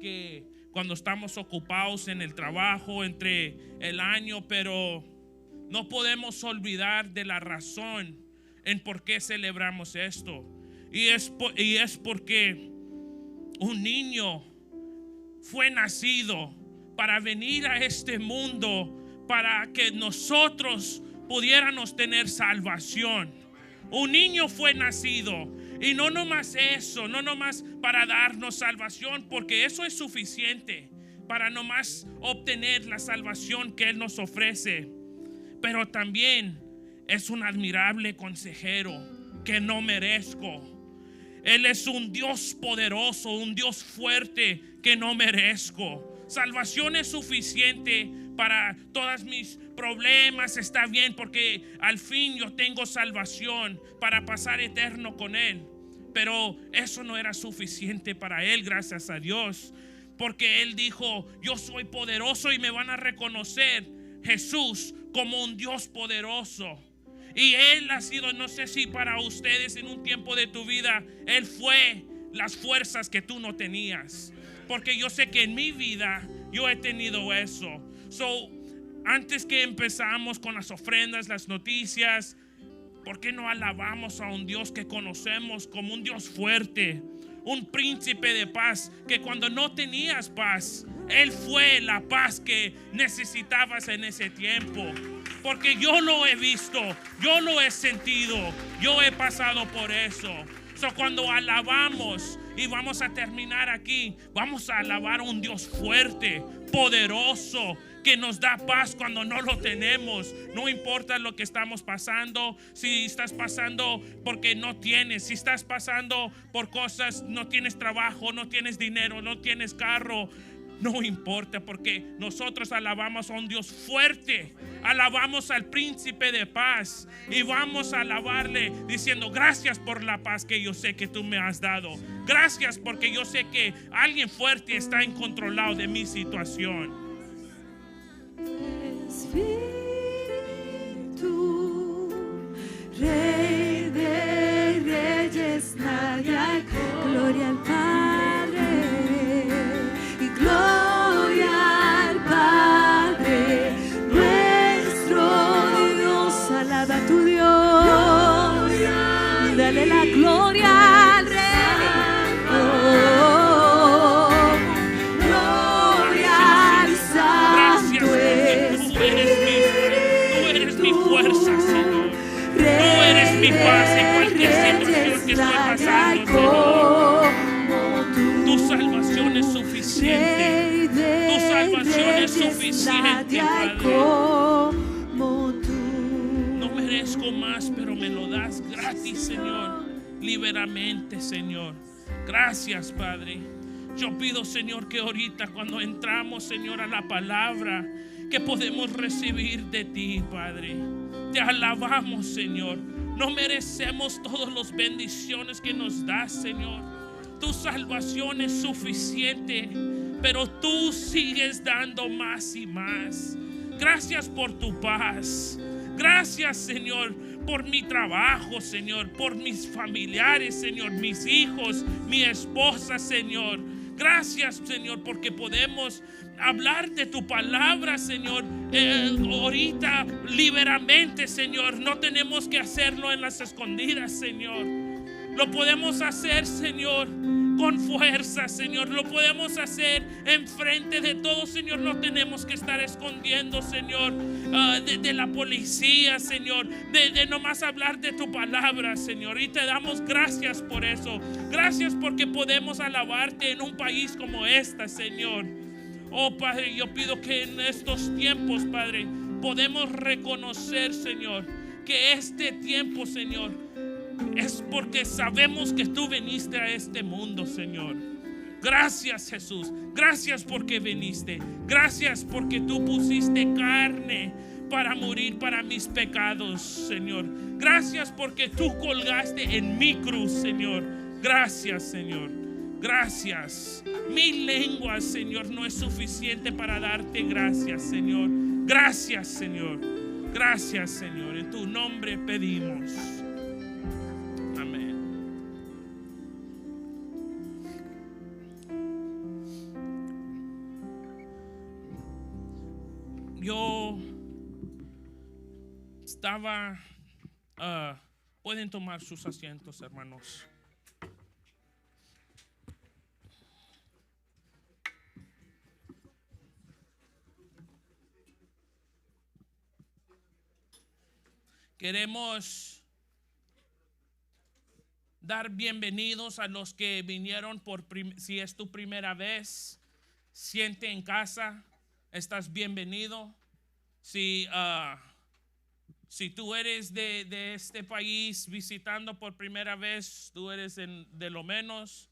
que cuando estamos ocupados en el trabajo entre el año, pero no podemos olvidar de la razón en por qué celebramos esto. Y es porque un niño fue nacido para venir a este mundo para que nosotros pudiéramos tener salvación. Un niño fue nacido. Y no nomás eso, no nomás para darnos salvación, porque eso es suficiente para nomás obtener la salvación que Él nos ofrece. Pero también es un admirable consejero que no merezco. Él es un Dios poderoso, un Dios fuerte que no merezco. Salvación es suficiente para todos mis problemas, está bien, porque al fin yo tengo salvación para pasar eterno con Él. Pero eso no era suficiente para Él, gracias a Dios, porque Él dijo: yo soy poderoso y me van a reconocer, Jesús, como un Dios poderoso. Y Él ha sido, no sé si para ustedes en un tiempo de tu vida, Él fue las fuerzas que tú no tenías, porque yo sé que en mi vida yo he tenido eso. Antes que empezamos con las ofrendas, las noticias, ¿por qué no alabamos a un Dios que conocemos como un Dios fuerte, un príncipe de paz, que cuando no tenías paz, Él fue la paz que necesitabas en ese tiempo? Porque yo lo he visto, yo lo he sentido, yo he pasado por eso. Cuando alabamos, y vamos a terminar aquí, vamos a alabar a un Dios fuerte, poderoso, que nos da paz cuando no lo tenemos. No importa lo que estamos pasando, si estás pasando porque no tienes, si estás pasando por cosas, no tienes trabajo, no tienes dinero, no tienes carro, no importa, porque nosotros alabamos a un Dios fuerte, alabamos al príncipe de paz, y vamos a alabarle diciendo: gracias por la paz que yo sé que tú me has dado. Gracias porque yo sé que alguien fuerte está en control de mi situación. Espíritu, Rey de reyes, nadie hay. Gloria al Padre y gloria al Padre, nuestro Dios. Alaba a tu Dios, dale la gloria al Rey. Mi paz en cualquier situación que estoy pasando, Señor. Tu salvación es suficiente. Tu salvación es suficiente, Padre. No merezco más, pero me lo das gratis, Señor. Liberamente, Señor. Gracias, Padre. Yo pido, Señor, que ahorita cuando entramos, Señor, a la palabra, que podemos recibir de ti, Padre. Te alabamos, Señor. No merecemos todas las bendiciones que nos das, Señor. Tu salvación es suficiente, pero tú sigues dando más y más. Gracias por tu paz. Gracias, Señor, por mi trabajo, Señor, por mis familiares, Señor, mis hijos, mi esposa, Señor. Gracias, Señor, porque podemos hablar de tu palabra, Señor, ahorita liberamente, Señor. No tenemos que hacerlo en las escondidas, Señor. Lo podemos hacer, Señor, con fuerza, Señor. Lo podemos hacer enfrente de todos, Señor. No tenemos que estar escondiendo, Señor, de la policía, Señor, de nomás hablar de tu palabra, Señor. Y te damos gracias por eso. Gracias porque podemos alabarte en un país como este, Señor. Oh, Padre, yo pido que en estos tiempos, Padre, podemos reconocer, Señor, que este tiempo, Señor, es porque sabemos que tú viniste a este mundo, Señor. Gracias, Jesús. Gracias porque viniste. Gracias porque tú pusiste carne para morir para mis pecados, Señor. Gracias porque tú colgaste en mi cruz, Señor. Gracias, Señor. Gracias. Mi lengua, Señor, no es suficiente para darte gracias, Señor. Gracias, Señor. Gracias, Señor. En tu nombre pedimos. Amén. yo estaba, pueden tomar sus asientos, hermanos. Queremos dar bienvenidos a los que vinieron si es tu primera vez, siente en casa, estás bienvenido. Si tú eres de este país visitando por primera vez, tú eres de lo menos.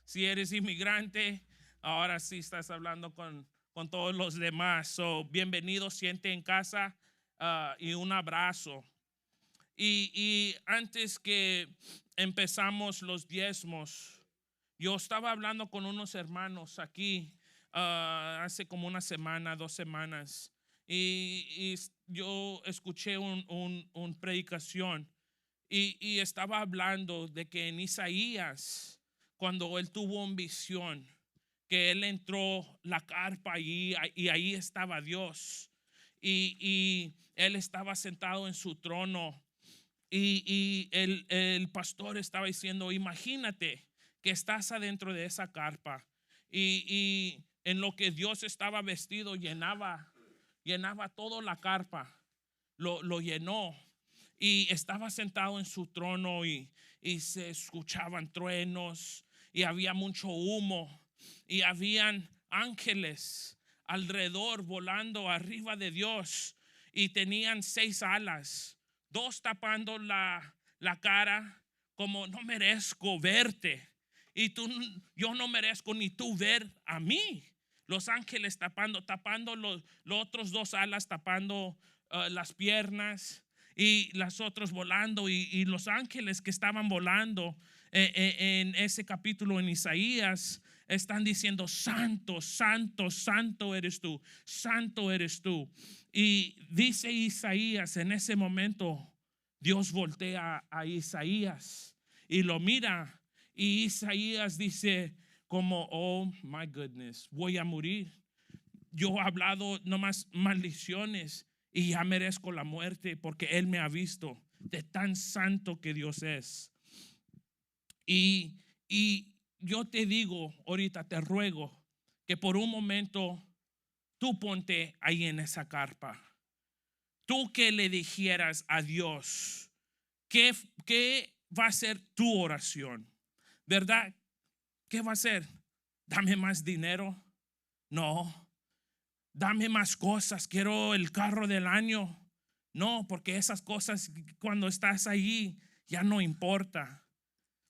Si eres inmigrante, ahora sí estás hablando con todos los demás. So, bienvenido, siente en casa y un abrazo. Y antes que empezamos los diezmos, yo estaba hablando con unos hermanos aquí hace como una semana, 2 semanas, y yo escuché un predicación y estaba hablando de que en Isaías, cuando él tuvo una visión, que él entró la carpa y ahí estaba Dios, y él estaba sentado en su trono. Y el pastor estaba diciendo, imagínate que estás adentro de esa carpa y en lo que Dios estaba vestido llenaba toda la carpa, lo llenó y estaba sentado en su trono y se escuchaban truenos y había mucho humo y habían ángeles alrededor volando arriba de Dios y tenían 6 alas. 2 tapando la cara, como no merezco verte. Y yo no merezco ni tú ver a mí. Los ángeles tapando los otros 2 alas, tapando las piernas y las otras volando. Y los ángeles que estaban volando en ese capítulo en Isaías están diciendo, santo, santo, santo eres tú, santo eres tú. Y dice Isaías, en ese momento Dios voltea a Isaías y lo mira, y Isaías dice como, oh my goodness, voy a morir. Yo he hablado nomás maldiciones y ya merezco la muerte porque Él me ha visto de tan santo que Dios es. Y yo te digo ahorita, te ruego que por un momento tú ponte ahí en esa carpa. Tú que le dijeras a Dios, ¿qué va a ser tu oración? ¿Verdad? ¿Qué va a ser? ¿Dame más dinero? No. ¿Dame más cosas? ¿Quiero el carro del año? No, porque esas cosas cuando estás allí ya no importa.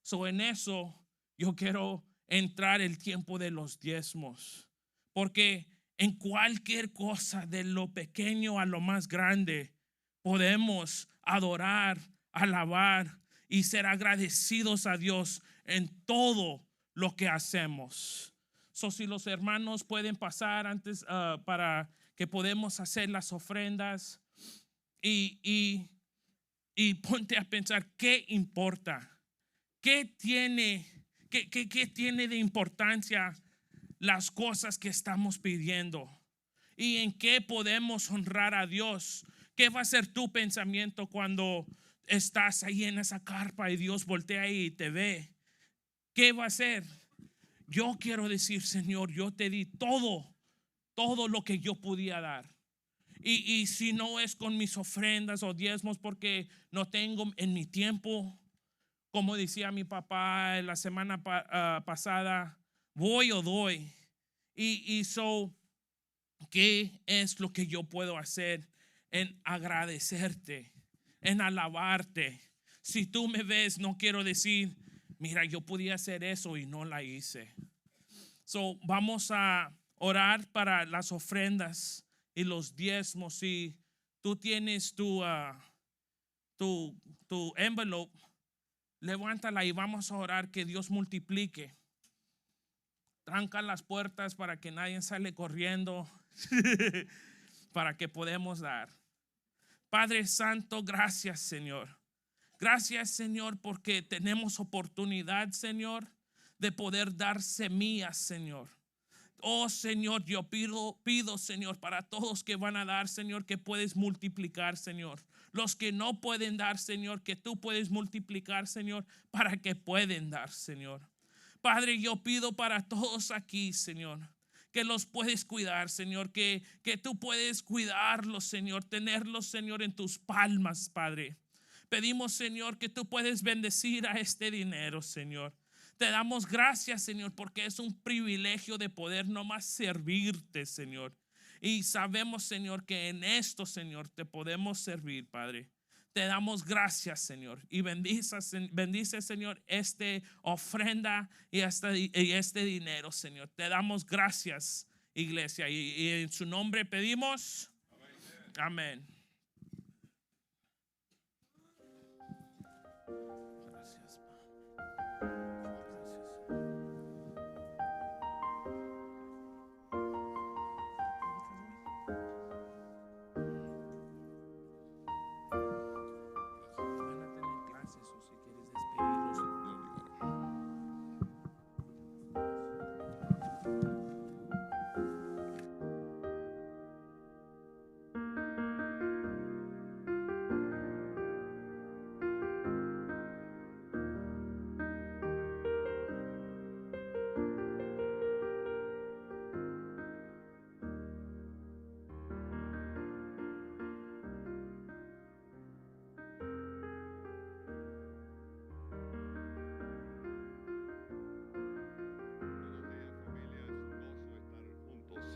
So, en eso yo quiero entrar el tiempo de los diezmos, porque en cualquier cosa, de lo pequeño a lo más grande, podemos adorar, alabar y ser agradecidos a Dios en todo lo que hacemos. So, si los hermanos pueden pasar antes para que podamos hacer las ofrendas y ponte a pensar qué importa, qué tiene de importancia las cosas que estamos pidiendo y en qué podemos honrar a Dios. ¿Qué va a ser tu pensamiento cuando estás ahí en esa carpa y Dios voltea y te ve? ¿Qué va a ser? Yo quiero decir, Señor, yo te di todo lo que yo podía dar. Y si no es con mis ofrendas o diezmos, porque no tengo en mi tiempo, como decía mi papá la semana pasada, voy o doy. ¿Qué es lo que yo puedo hacer en agradecerte, en alabarte? Si tú me ves, no quiero decir, mira, yo podía hacer eso y no la hice. So, vamos a orar para las ofrendas y los diezmos. Si tú tienes tu envelope, levántala y vamos a orar que Dios multiplique. Tranca las puertas para que nadie sale corriendo para que podamos dar. Padre Santo, gracias, Señor. Gracias, Señor, porque tenemos oportunidad, Señor, de poder dar semillas, Señor. Oh Señor, yo pido, Señor, para todos que van a dar, Señor, que puedes multiplicar, Señor. Los que no pueden dar, Señor, que tú puedes multiplicar, Señor, para que pueden dar, Señor. Padre, yo pido para todos aquí, Señor, que los puedes cuidar, Señor, que tú puedes cuidarlos, Señor, tenerlos, Señor, en tus palmas, Padre. Pedimos, Señor, que tú puedes bendecir a este dinero, Señor. Te damos gracias, Señor, porque es un privilegio de poder nomás servirte, Señor. Y sabemos, Señor, que en esto, Señor, te podemos servir, Padre. Te damos gracias, Señor. Y bendice, Señor, esta ofrenda y este dinero, Señor. Te damos gracias, iglesia. Y en su nombre pedimos. Amén.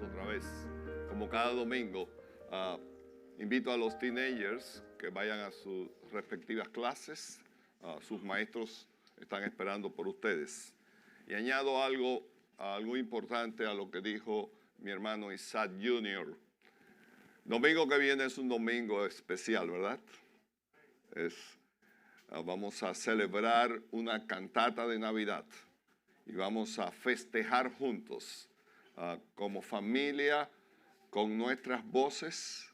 Otra vez, como cada domingo, invito a los teenagers que vayan a sus respectivas clases. Sus maestros están esperando por ustedes. Y añado algo importante a lo que dijo mi hermano Isaac Jr. Domingo que viene es un domingo especial, ¿verdad? Vamos a celebrar una cantata de Navidad y vamos a festejar juntos. Como familia, con nuestras voces,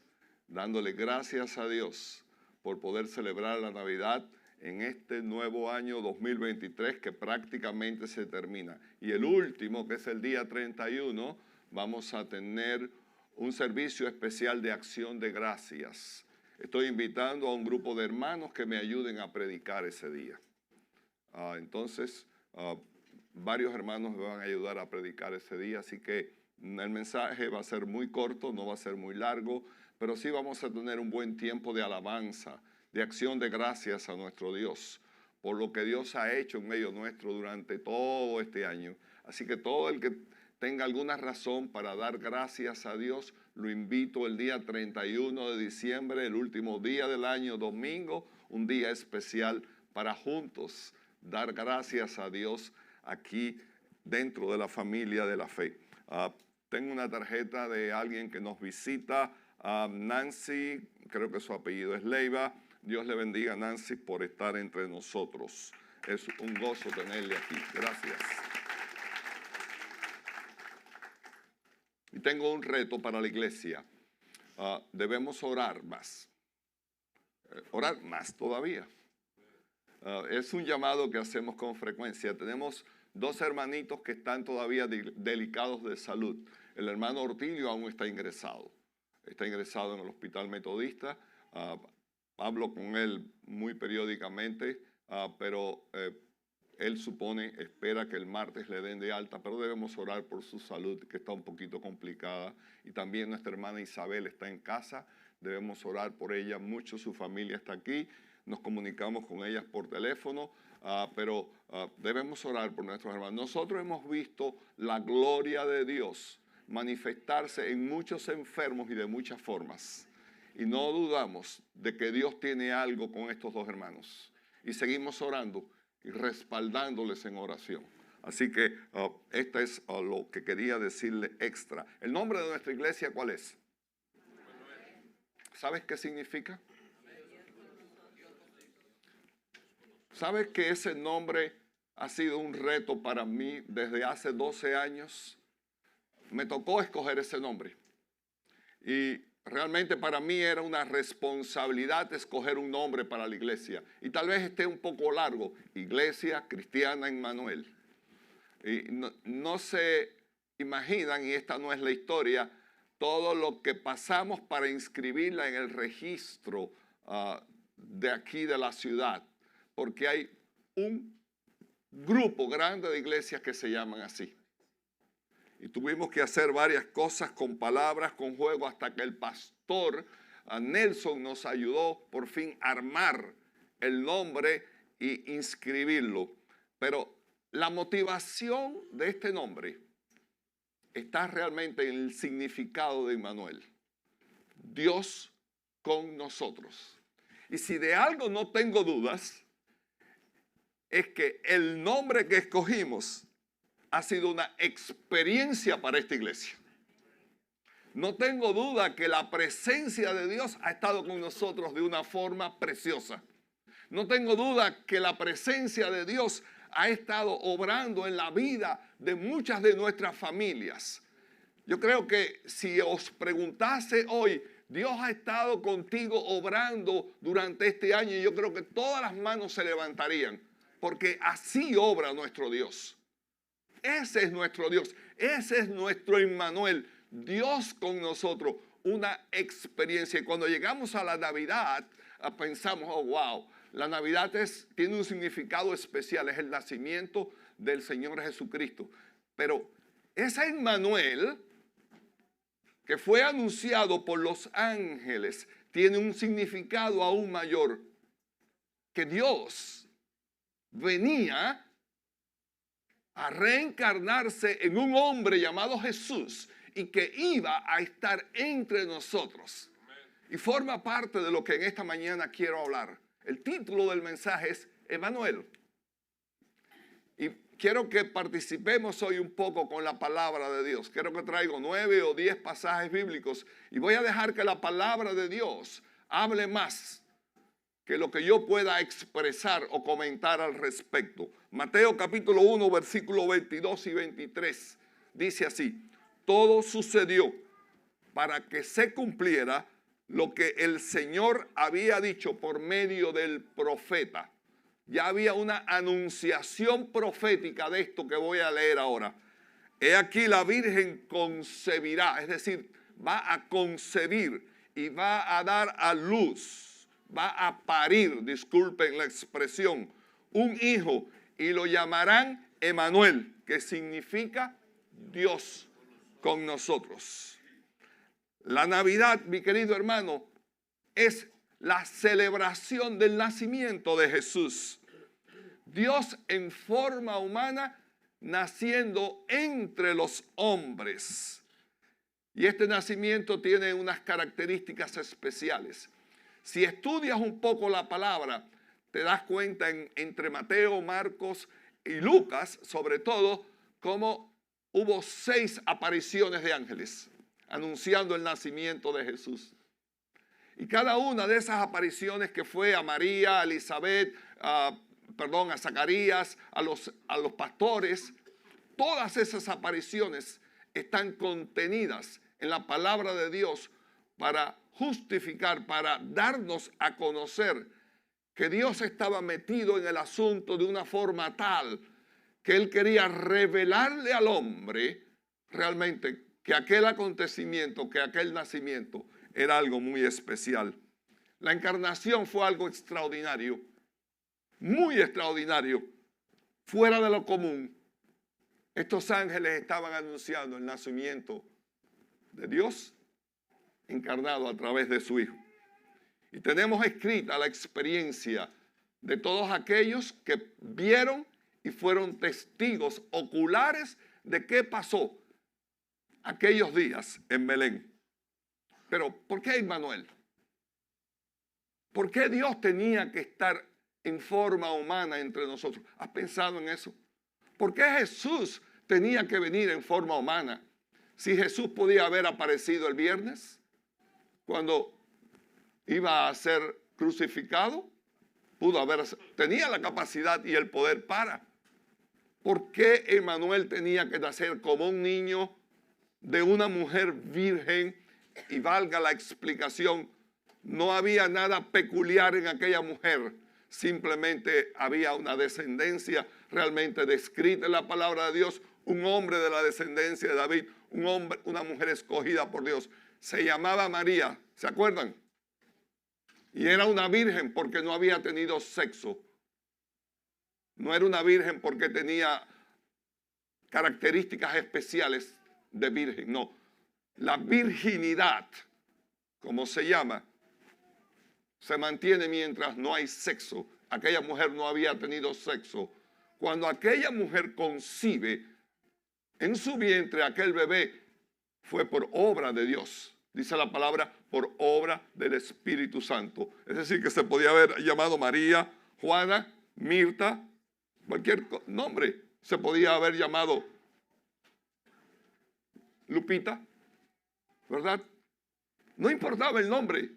dándole gracias a Dios por poder celebrar la Navidad en este nuevo año 2023 que prácticamente se termina. Y el último, que es el día 31, vamos a tener un servicio especial de acción de gracias. Estoy invitando a un grupo de hermanos que me ayuden a predicar ese día. Entonces, varios hermanos me van a ayudar a predicar ese día, así que el mensaje va a ser muy corto, no va a ser muy largo, pero sí vamos a tener un buen tiempo de alabanza, de acción de gracias a nuestro Dios, por lo que Dios ha hecho en medio nuestro durante todo este año. Así que todo el que tenga alguna razón para dar gracias a Dios, lo invito el día 31 de diciembre, el último día del año, domingo, un día especial para juntos dar gracias a Dios aquí dentro de la familia de la fe. Tengo una tarjeta de alguien que nos visita, Nancy, creo que su apellido es Leiva. Dios le bendiga, Nancy, por estar entre nosotros. Es un gozo tenerle aquí. Gracias. Y tengo un reto para la iglesia. Debemos orar más. Orar más todavía. Es un llamado que hacemos con frecuencia. Tenemos dos hermanitos que están todavía delicados de salud. El hermano Ortilio aún está ingresado. Está ingresado en el hospital metodista. Hablo con él muy periódicamente, pero él espera que el martes le den de alta, pero debemos orar por su salud, que está un poquito complicada. Y también nuestra hermana Isabel está en casa. Debemos orar por ella mucho. Su familia está aquí. Nos comunicamos con ellas por teléfono, pero debemos orar por nuestros hermanos. Nosotros hemos visto la gloria de Dios manifestarse en muchos enfermos y de muchas formas. Y no dudamos de que Dios tiene algo con estos dos hermanos. Y seguimos orando y respaldándoles en oración. Así que esto es lo que quería decirle extra. ¿El nombre de nuestra iglesia cuál es? ¿Sabes qué significa? ¿Sabes que ese nombre ha sido un reto para mí desde hace 12 años? Me tocó escoger ese nombre. Y realmente para mí era una responsabilidad escoger un nombre para la iglesia. Y tal vez esté un poco largo. Iglesia Cristiana Emmanuel. Y no sé imaginan, y esta no es la historia, todo lo que pasamos para inscribirla en el registro de aquí de la ciudad, porque hay un grupo grande de iglesias que se llaman así. Y tuvimos que hacer varias cosas con palabras, con juego, hasta que el pastor Nelson nos ayudó por fin a armar el nombre y inscribirlo. Pero la motivación de este nombre está realmente en el significado de Emmanuel. Dios con nosotros. Y si de algo no tengo dudas, es que el nombre que escogimos ha sido una experiencia para esta iglesia. No tengo duda que la presencia de Dios ha estado con nosotros de una forma preciosa. No tengo duda que la presencia de Dios ha estado obrando en la vida de muchas de nuestras familias. Yo creo que si os preguntase hoy, Dios ha estado contigo obrando durante este año, y yo creo que todas las manos se levantarían, porque así obra nuestro Dios. Ese es nuestro Dios, ese es nuestro Emmanuel, Dios con nosotros, una experiencia. Y cuando llegamos a la Navidad, pensamos, oh wow, la Navidad tiene un significado especial, es el nacimiento del Señor Jesucristo. Pero ese Emmanuel que fue anunciado por los ángeles tiene un significado aún mayor, que Dios venía a reencarnarse en un hombre llamado Jesús y que iba a estar entre nosotros. Y forma parte de lo que en esta mañana quiero hablar. El título del mensaje es Emmanuel. Y quiero que participemos hoy un poco con la palabra de Dios. Quiero que traigo 9 o 10 pasajes bíblicos y voy a dejar que la palabra de Dios hable más que lo que yo pueda expresar o comentar al respecto. Mateo capítulo 1, versículos 22 y 23 dice así: todo sucedió para que se cumpliera lo que el Señor había dicho por medio del profeta. Ya había una anunciación profética de esto que voy a leer ahora. He aquí la Virgen concebirá, es decir, va a concebir y va a dar a luz, va a parir, disculpen la expresión, un hijo, y lo llamarán Emmanuel, que significa Dios con nosotros. La Navidad, mi querido hermano, es la celebración del nacimiento de Jesús. Dios en forma humana naciendo entre los hombres. Y este nacimiento tiene unas características especiales. Si estudias un poco la palabra, te das cuenta entre Mateo, Marcos y Lucas, sobre todo, cómo hubo 6 apariciones de ángeles anunciando el nacimiento de Jesús. Y cada una de esas apariciones, que fue a María, a Elizabeth, a Zacarías, a los pastores, todas esas apariciones están contenidas en la palabra de Dios para justificar, para darnos a conocer que Dios estaba metido en el asunto de una forma tal que Él quería revelarle al hombre realmente que aquel acontecimiento, que aquel nacimiento era algo muy especial. La encarnación fue algo extraordinario, muy extraordinario, fuera de lo común. Estos ángeles estaban anunciando el nacimiento de Dios encarnado a través de su Hijo. Y tenemos escrita la experiencia de todos aquellos que vieron y fueron testigos oculares de qué pasó aquellos días en Belén. Pero, ¿por qué Emmanuel? ¿Por qué Dios tenía que estar en forma humana entre nosotros? ¿Has pensado en eso? ¿Por qué Jesús tenía que venir en forma humana? Si Jesús podía haber aparecido el viernes, cuando iba a ser crucificado, tenía la capacidad y el poder para. ¿Por qué Emmanuel tenía que nacer como un niño de una mujer virgen? Y valga la explicación, no había nada peculiar en aquella mujer, simplemente había una descendencia realmente descrita en la palabra de Dios, un hombre de la descendencia de David, un hombre, una mujer escogida por Dios. Se llamaba María, ¿se acuerdan? Y era una virgen porque no había tenido sexo. No era una virgen porque tenía características especiales de virgen, no. La virginidad, como se llama, se mantiene mientras no hay sexo. Aquella mujer no había tenido sexo. Cuando aquella mujer concibe en su vientre aquel bebé, fue por obra de Dios. Dice la palabra, por obra del Espíritu Santo. Es decir, que se podía haber llamado María, Juana, Mirta, cualquier nombre. Se podía haber llamado Lupita, ¿verdad? No importaba el nombre,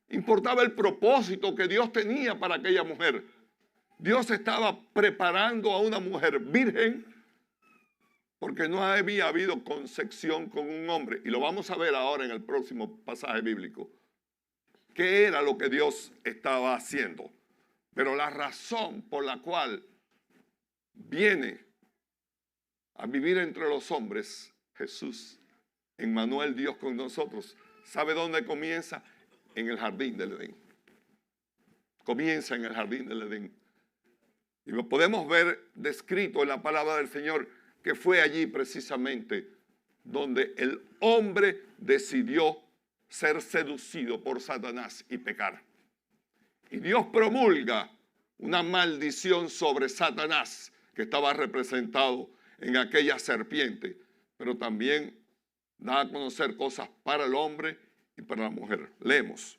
importaba el propósito que Dios tenía para aquella mujer. Dios estaba preparando a una mujer virgen porque no había habido concepción con un hombre. Y lo vamos a ver ahora en el próximo pasaje bíblico. ¿Qué era lo que Dios estaba haciendo? Pero la razón por la cual viene a vivir entre los hombres Jesús, Emmanuel, Dios con nosotros, ¿sabe dónde comienza? En el jardín del Edén. Comienza en el jardín del Edén. Y lo podemos ver descrito en la palabra del Señor, que fue allí precisamente donde el hombre decidió ser seducido por Satanás y pecar. Y Dios promulga una maldición sobre Satanás, que estaba representado en aquella serpiente, pero también da a conocer cosas para el hombre y para la mujer. Leemos.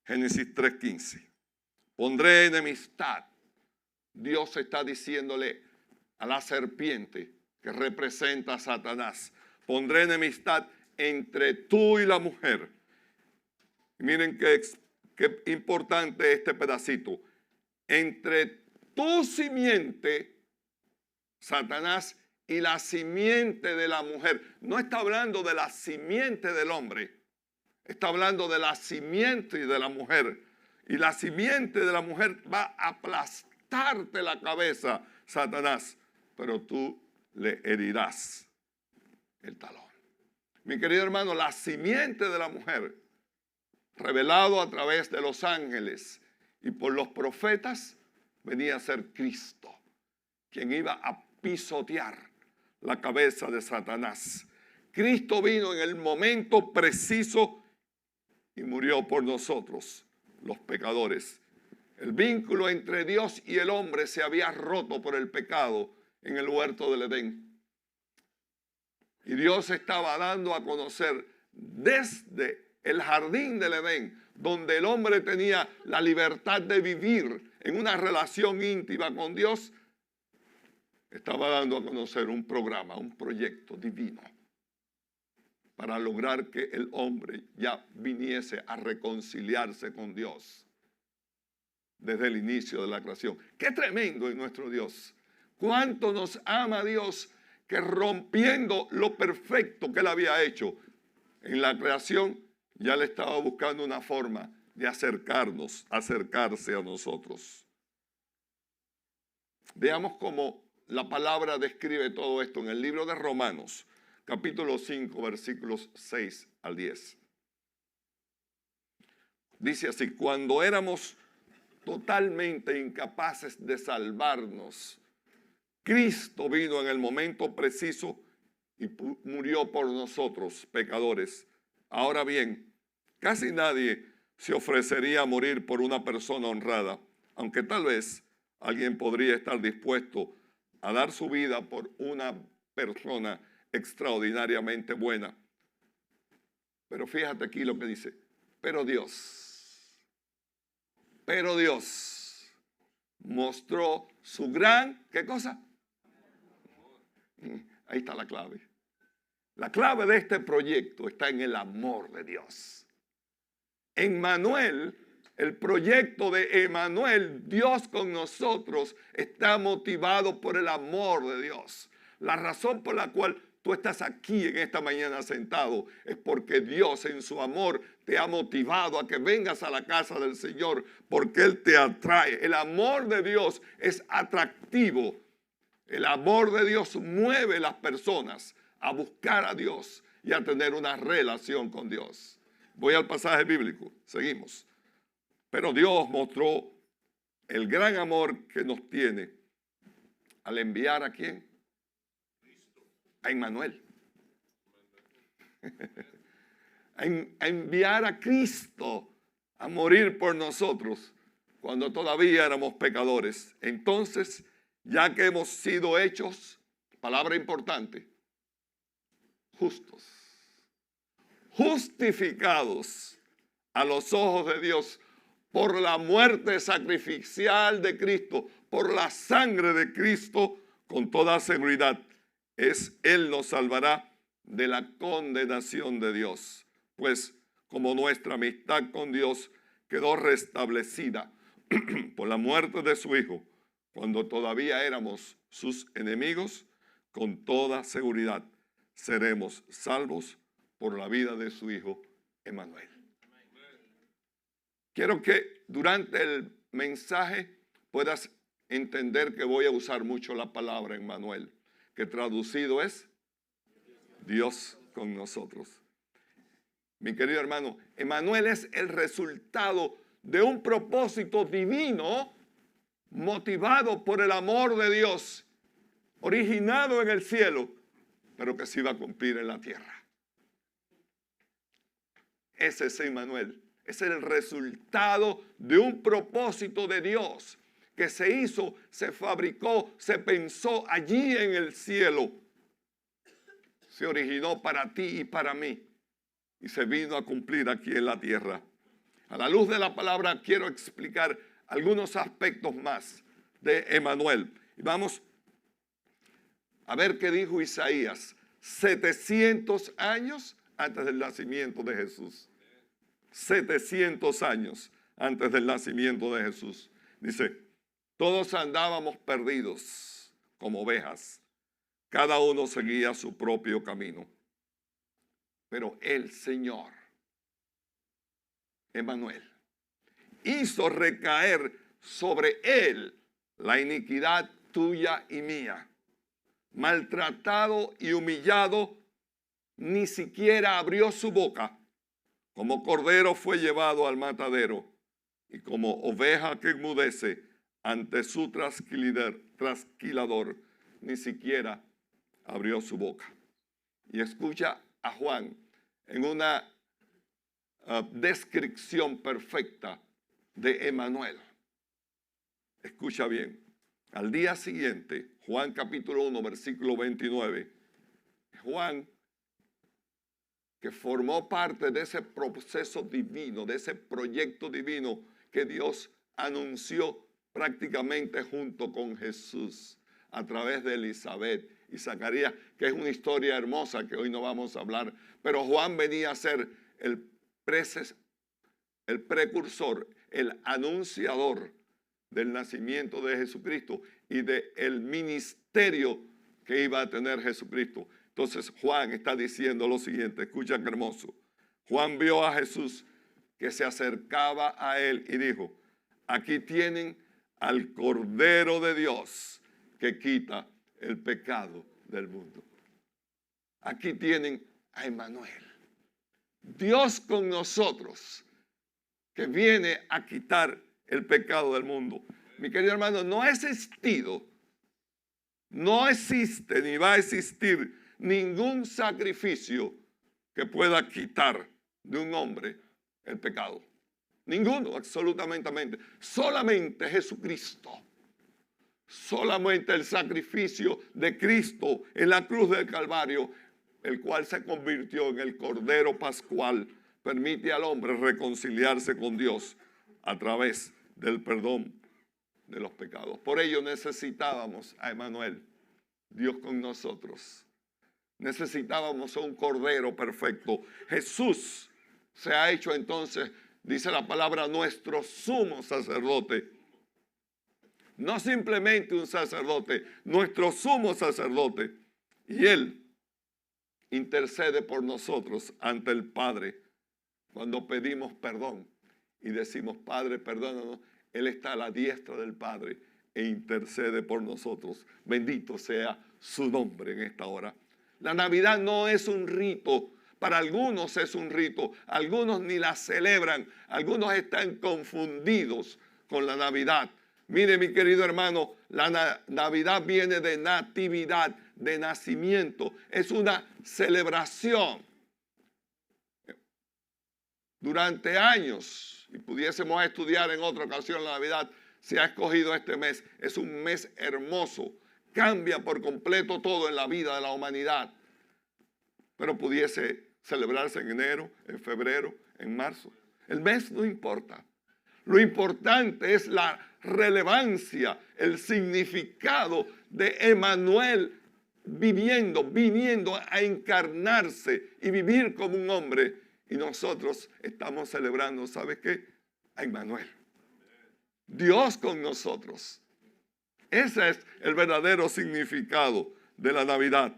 Génesis 3:15. Pondré enemistad. Dios está diciéndole a la serpiente que representa a Satanás. Pondré enemistad entre tú y la mujer. Y miren qué importante este pedacito. Entre tu simiente, Satanás, y la simiente de la mujer. No está hablando de la simiente del hombre. Está hablando de la simiente de la mujer. Y la simiente de la mujer va a aplastarte la cabeza, Satanás. Pero tú le herirás el talón. Mi querido hermano, la simiente de la mujer, revelado a través de los ángeles y por los profetas, venía a ser Cristo, quien iba a pisotear la cabeza de Satanás. Cristo vino en el momento preciso y murió por nosotros, los pecadores. El vínculo entre Dios y el hombre se había roto por el pecado en el huerto del Edén. Y Dios estaba dando a conocer desde el jardín del Edén, donde el hombre tenía la libertad de vivir en una relación íntima con Dios, estaba dando a conocer un programa, un proyecto divino para lograr que el hombre ya viniese a reconciliarse con Dios desde el inicio de la creación. ¡Qué tremendo es nuestro Dios! ¡Cuánto nos ama Dios, que rompiendo lo perfecto que Él había hecho en la creación, ya le estaba buscando una forma de acercarse a nosotros? Veamos cómo la palabra describe todo esto en el libro de Romanos, capítulo 5, versículos 6 al 10. Dice así: cuando éramos totalmente incapaces de salvarnos, Cristo vino en el momento preciso y murió por nosotros, pecadores. Ahora bien, casi nadie se ofrecería a morir por una persona honrada, aunque tal vez alguien podría estar dispuesto a dar su vida por una persona extraordinariamente buena. Pero fíjate aquí lo que dice: pero Dios mostró su gran, ¿qué cosa? Ahí está la clave. La clave de este proyecto está en el amor de Dios. Emmanuel, el proyecto de Emmanuel, Dios con nosotros, está motivado por el amor de Dios. La razón por la cual tú estás aquí en esta mañana sentado es porque Dios en su amor te ha motivado a que vengas a la casa del Señor, porque Él te atrae. El amor de Dios es atractivo El amor de Dios mueve a las personas a buscar a Dios y a tener una relación con Dios. Voy al pasaje bíblico, seguimos. Pero Dios mostró el gran amor que nos tiene al enviar ¿a quién? A Emmanuel. A enviar a Cristo a morir por nosotros cuando todavía éramos pecadores. Entonces, ya que hemos sido hechos, palabra importante, justos, justificados a los ojos de Dios por la muerte sacrificial de Cristo, por la sangre de Cristo, con toda seguridad, Él nos salvará de la condenación de Dios. Pues como nuestra amistad con Dios quedó restablecida por la muerte de su Hijo, cuando todavía éramos sus enemigos, con toda seguridad seremos salvos por la vida de su Hijo, Emmanuel. Quiero que durante el mensaje puedas entender que voy a usar mucho la palabra Emmanuel, que traducido es Dios con nosotros. Mi querido hermano, Emmanuel es el resultado de un propósito divino motivado por el amor de Dios, originado en el cielo, pero que se iba a cumplir en la tierra. Ese es Emmanuel. Es el resultado de un propósito de Dios que se hizo, se fabricó, se pensó allí en el cielo. Se originó para ti y para mí y se vino a cumplir aquí en la tierra. A la luz de la palabra quiero explicar algunos aspectos más de Emmanuel. Y vamos a ver qué dijo Isaías 700 años antes del nacimiento de Jesús. 700 años antes del nacimiento de Jesús. Dice, todos andábamos perdidos como ovejas. Cada uno seguía su propio camino. Pero el Señor, Emmanuel, hizo recaer sobre él la iniquidad tuya y mía. Maltratado y humillado, ni siquiera abrió su boca. Como cordero fue llevado al matadero, y como oveja que enmudece ante su trasquilador, ni siquiera abrió su boca. Y escucha a Juan en una descripción perfecta de Emmanuel. Escucha bien. Al día siguiente, Juan capítulo 1, versículo 29, Juan, que formó parte de ese proceso divino, de ese proyecto divino que Dios anunció prácticamente junto con Jesús a través de Elizabeth y Zacarías, que es una historia hermosa que hoy no vamos a hablar, pero Juan venía a ser el precursor, el anunciador del nacimiento de Jesucristo y del ministerio que iba a tener Jesucristo. Entonces Juan está diciendo lo siguiente, escucha qué hermoso. Juan vio a Jesús que se acercaba a él y dijo, aquí tienen al Cordero de Dios que quita el pecado del mundo. Aquí tienen a Emmanuel, Dios con nosotros, que viene a quitar el pecado del mundo. Mi querido hermano, no ha existido, no existe ni va a existir ningún sacrificio que pueda quitar de un hombre el pecado. Ninguno, absolutamente. Solamente Jesucristo. Solamente el sacrificio de Cristo en la cruz del Calvario, el cual se convirtió en el Cordero Pascual, permite al hombre reconciliarse con Dios a través del perdón de los pecados. Por ello necesitábamos a Emmanuel, Dios con nosotros. Necesitábamos a un Cordero perfecto. Jesús se ha hecho entonces, dice la palabra, nuestro sumo sacerdote. No simplemente un sacerdote, nuestro sumo sacerdote. Y Él intercede por nosotros ante el Padre cuando pedimos perdón y decimos, Padre, perdónanos. Él está a la diestra del Padre e intercede por nosotros. Bendito sea su nombre en esta hora. La Navidad no es un rito. Para algunos es un rito. Algunos ni la celebran. Algunos están confundidos con la Navidad. Mire, mi querido hermano, la Navidad viene de natividad, de nacimiento. Es una celebración. Durante años, y pudiésemos estudiar en otra ocasión la Navidad, se ha escogido este mes. Es un mes hermoso. Cambia por completo todo en la vida de la humanidad. Pero pudiese celebrarse en enero, en febrero, en marzo. El mes no importa. Lo importante es la relevancia, el significado de Emmanuel viniendo a encarnarse y vivir como un hombre. Y nosotros estamos celebrando, ¿sabe qué? A Emmanuel. Dios con nosotros. Ese es el verdadero significado de la Navidad.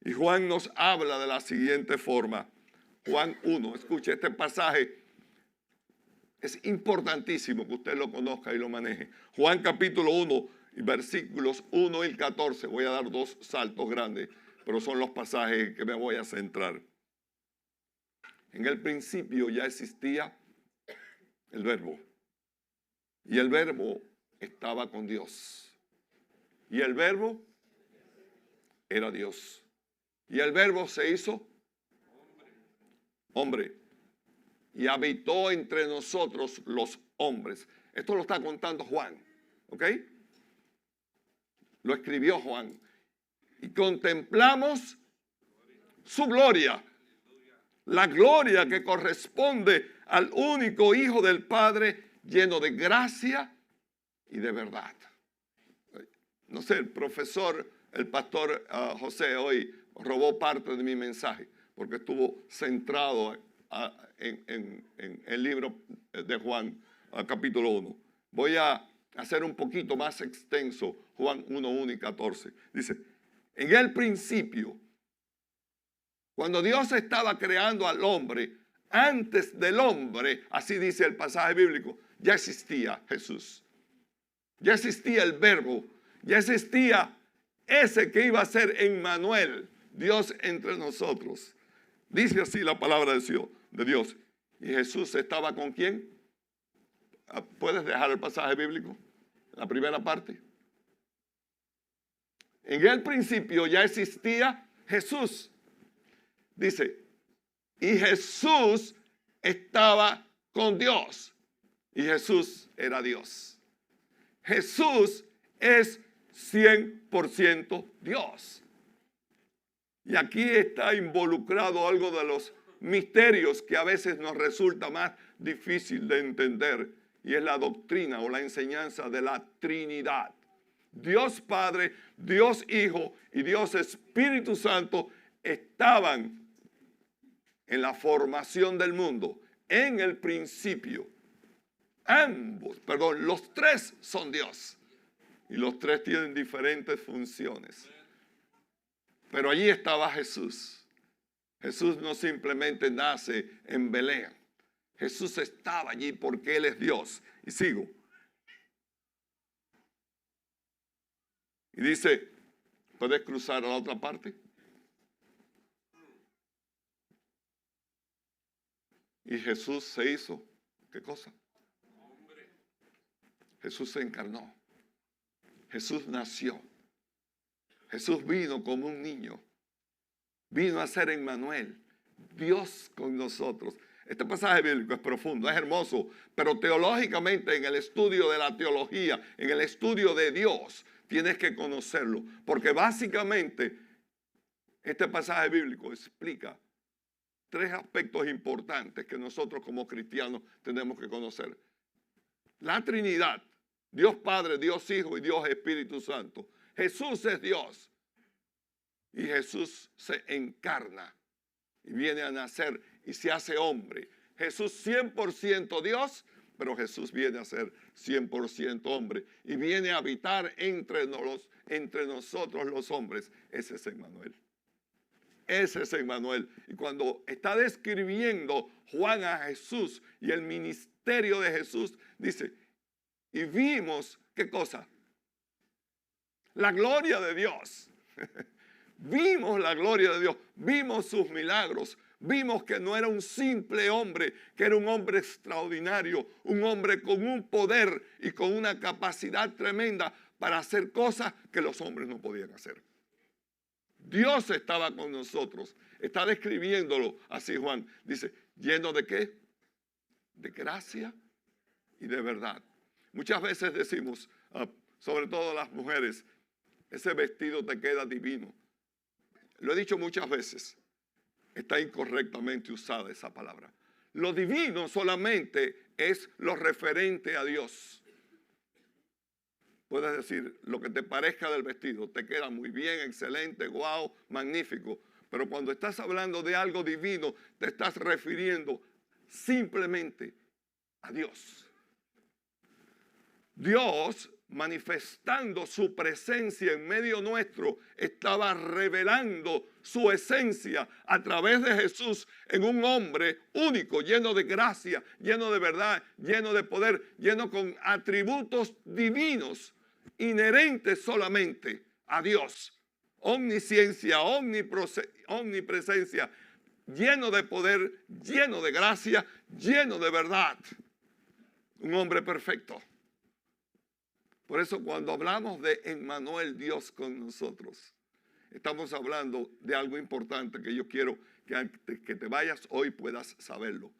Y Juan nos habla de la siguiente forma. Juan 1, escuche este pasaje. Es importantísimo que usted lo conozca y lo maneje. Juan capítulo 1, versículos 1 y 14. Voy a dar dos saltos grandes, pero son los pasajes en que me voy a centrar. En el principio ya existía el Verbo. Y el Verbo estaba con Dios. Y el Verbo era Dios. Y el Verbo se hizo hombre. Y habitó entre nosotros los hombres. Esto lo está contando Juan. ¿Ok? Lo escribió Juan. Y contemplamos su gloria. La gloria que corresponde al único Hijo del Padre, lleno de gracia y de verdad. No sé, el pastor José hoy robó parte de mi mensaje porque estuvo centrado en el libro de Juan, capítulo 1. Voy a hacer un poquito más extenso Juan 1, 1 y 14. Dice, en el principio, cuando Dios estaba creando al hombre, antes del hombre, así dice el pasaje bíblico, ya existía Jesús. Ya existía el Verbo. Ya existía ese que iba a ser Emmanuel, Dios entre nosotros. Dice así la palabra de Dios. ¿Y Jesús estaba con quién? ¿Puedes dejar el pasaje bíblico? La primera parte. En el principio ya existía Jesús. Dice, y Jesús estaba con Dios. Y Jesús era Dios. Jesús es 100% Dios. Y aquí está involucrado algo de los misterios que a veces nos resulta más difícil de entender. Y es la doctrina o la enseñanza de la Trinidad. Dios Padre, Dios Hijo y Dios Espíritu Santo estaban en la formación del mundo, en el principio. Los tres son Dios. Y los tres tienen diferentes funciones. Pero allí estaba Jesús. Jesús no simplemente nace en Belén. Jesús estaba allí porque Él es Dios. Y sigo. Y dice, ¿puedes cruzar a la otra parte? Y Jesús se hizo, ¿qué cosa? Jesús se encarnó. Jesús nació. Jesús vino como un niño. Vino a ser Emmanuel, Dios con nosotros. Este pasaje bíblico es profundo, es hermoso, pero teológicamente en el estudio de la teología, en el estudio de Dios, tienes que conocerlo. Porque básicamente este pasaje bíblico explica tres aspectos importantes que nosotros como cristianos tenemos que conocer. La Trinidad, Dios Padre, Dios Hijo y Dios Espíritu Santo. Jesús es Dios y Jesús se encarna y viene a nacer y se hace hombre. Jesús 100% Dios, pero Jesús viene a ser 100% hombre y viene a habitar entre nosotros los hombres. Ese es Emmanuel. Ese es Emmanuel. Y cuando está describiendo Juan a Jesús y el ministerio de Jesús, dice, y vimos, ¿qué cosa? La gloria de Dios. Vimos la gloria de Dios, vimos sus milagros, vimos que no era un simple hombre, que era un hombre extraordinario, un hombre con un poder y con una capacidad tremenda para hacer cosas que los hombres no podían hacer. Dios estaba con nosotros. Está describiéndolo así Juan. Dice, ¿lleno de qué? De gracia y de verdad. Muchas veces decimos, sobre todo las mujeres, ese vestido te queda divino. Lo he dicho muchas veces. Está incorrectamente usada esa palabra. Lo divino solamente es lo referente a Dios. Puedes decir lo que te parezca del vestido, te queda muy bien, excelente, guau, magnífico. Pero cuando estás hablando de algo divino, te estás refiriendo simplemente a Dios. Dios, manifestando su presencia en medio nuestro, estaba revelando su esencia a través de Jesús en un hombre único, lleno de gracia, lleno de verdad, lleno de poder, lleno con atributos divinos, inherentes solamente a Dios. Omnisciencia, omnipresencia, lleno de poder, lleno de gracia, lleno de verdad. Un hombre perfecto. Por eso cuando hablamos de Emmanuel, Dios con nosotros, estamos hablando de algo importante que yo quiero que antes que te vayas hoy puedas saberlo.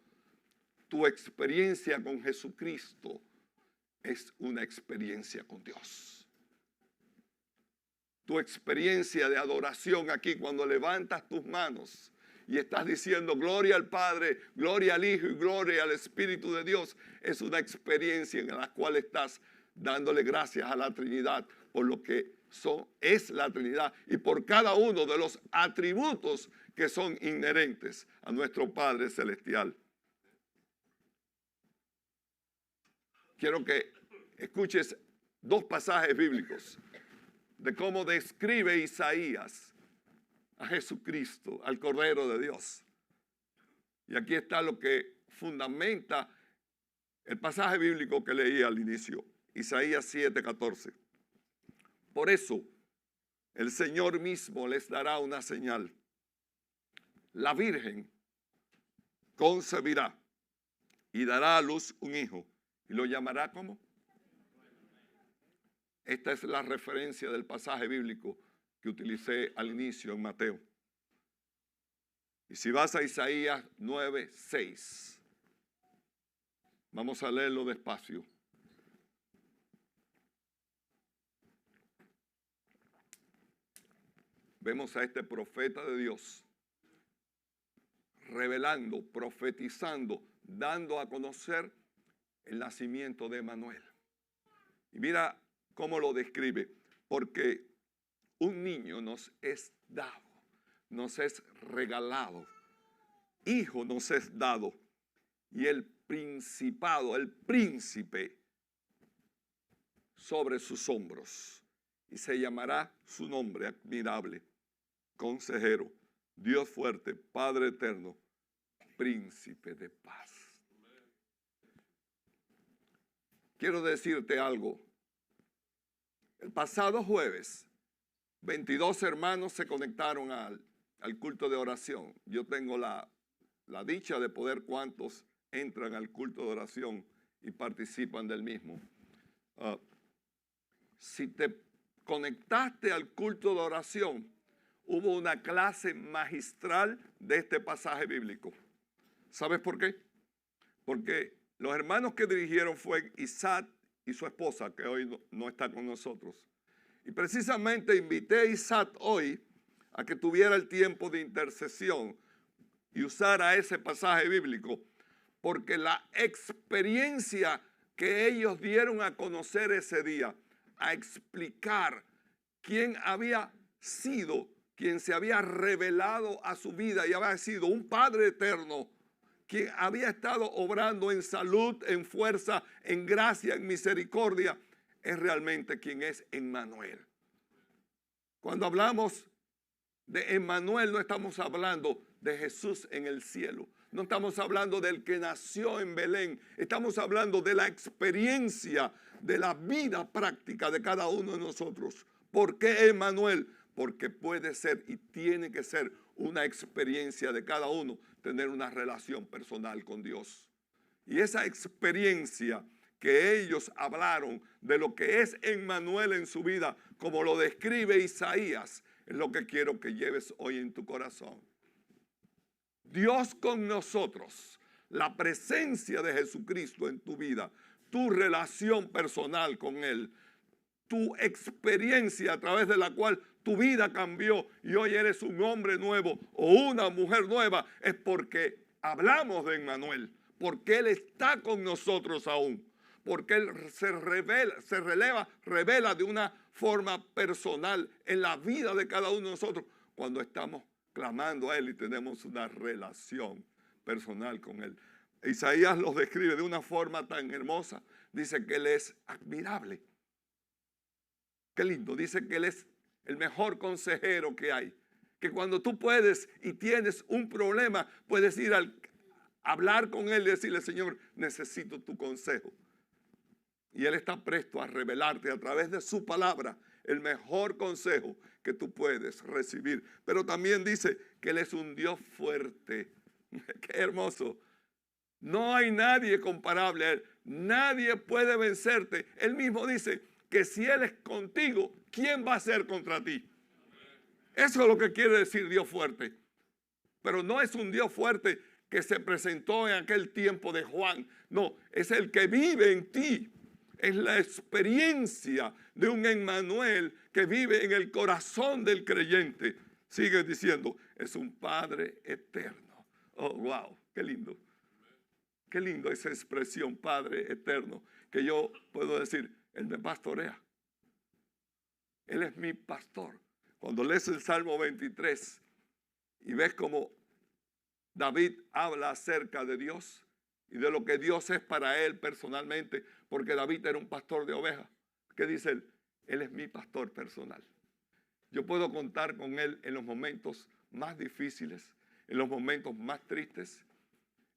Tu experiencia con Jesucristo es una experiencia con Dios. Tu experiencia de adoración aquí, cuando levantas tus manos y estás diciendo gloria al Padre, gloria al Hijo y gloria al Espíritu de Dios, es una experiencia en la cual estás dándole gracias a la Trinidad por lo que es la Trinidad y por cada uno de los atributos que son inherentes a nuestro Padre Celestial. Quiero que escuches dos pasajes bíblicos de cómo describe Isaías a Jesucristo, al Cordero de Dios. Y aquí está lo que fundamenta el pasaje bíblico que leí al inicio. Isaías 7:14. Por eso, el Señor mismo les dará una señal. La Virgen concebirá y dará a luz un hijo. ¿Y lo llamará cómo? Esta es la referencia del pasaje bíblico que utilicé al inicio en Mateo. Y si vas a Isaías 9:6, vamos a leerlo despacio. Vemos a este profeta de Dios revelando, profetizando, dando a conocer el nacimiento de Emmanuel. Y mira cómo lo describe. Porque un niño nos es dado, nos es regalado, hijo nos es dado, y el principado, el príncipe sobre sus hombros. Y se llamará su nombre admirable, consejero, Dios fuerte, Padre eterno, príncipe de paz. Quiero decirte algo. El pasado jueves, 22 hermanos se conectaron al culto de oración. Yo tengo la dicha de poder cuántos entran al culto de oración y participan del mismo. Si te conectaste al culto de oración, hubo una clase magistral de este pasaje bíblico. ¿Sabes por qué? Porque los hermanos que dirigieron fue Isaac y su esposa, que hoy no está con nosotros. Y precisamente invité a Isaac hoy a que tuviera el tiempo de intercesión y usara ese pasaje bíblico, porque la experiencia que ellos dieron a conocer ese día, a explicar quién había sido, quien se había revelado a su vida y había sido un Padre eterno, quien había estado obrando en salud, en fuerza, en gracia, en misericordia, es realmente quien es Emmanuel. Cuando hablamos de Emmanuel, no estamos hablando de Jesús en el cielo. No estamos hablando del que nació en Belén. Estamos hablando de la experiencia, de la vida práctica de cada uno de nosotros. ¿Por qué Emmanuel? Porque puede ser y tiene que ser una experiencia de cada uno, tener una relación personal con Dios. Y esa experiencia que ellos hablaron de lo que es Emmanuel en su vida, como lo describe Isaías, es lo que quiero que lleves hoy en tu corazón. Dios con nosotros, la presencia de Jesucristo en tu vida, tu relación personal con Él, tu experiencia a través de la cual tu vida cambió y hoy eres un hombre nuevo o una mujer nueva, es porque hablamos de Emmanuel, porque Él está con nosotros aún, porque Él revela de una forma personal en la vida de cada uno de nosotros cuando estamos clamando a Él y tenemos una relación personal con Él. Isaías los describe de una forma tan hermosa. Dice que Él es admirable. Qué lindo. Dice que Él es el mejor consejero que hay. Que cuando tú puedes y tienes un problema, puedes ir a hablar con Él y decirle: Señor, necesito tu consejo. Y Él está presto a revelarte a través de su palabra el mejor consejo que tú puedes recibir. Pero también dice que Él es un Dios fuerte. Qué hermoso. No hay nadie comparable a Él. Nadie puede vencerte. Él mismo dice que si Él es contigo, ¿quién va a ser contra ti? Eso es lo que quiere decir Dios fuerte. Pero no es un Dios fuerte que se presentó en aquel tiempo de Juan. No, es el que vive en ti. Es la experiencia de un Emmanuel que vive en el corazón del creyente. Sigue diciendo, es un Padre eterno. Oh, wow, qué lindo. Qué lindo esa expresión, Padre eterno, que yo puedo decir, Él me pastorea. Él es mi pastor. Cuando lees el Salmo 23 y ves cómo David habla acerca de Dios y de lo que Dios es para él personalmente, porque David era un pastor de ovejas. ¿Qué dice él? Él es mi pastor personal. Yo puedo contar con Él en los momentos más difíciles, en los momentos más tristes.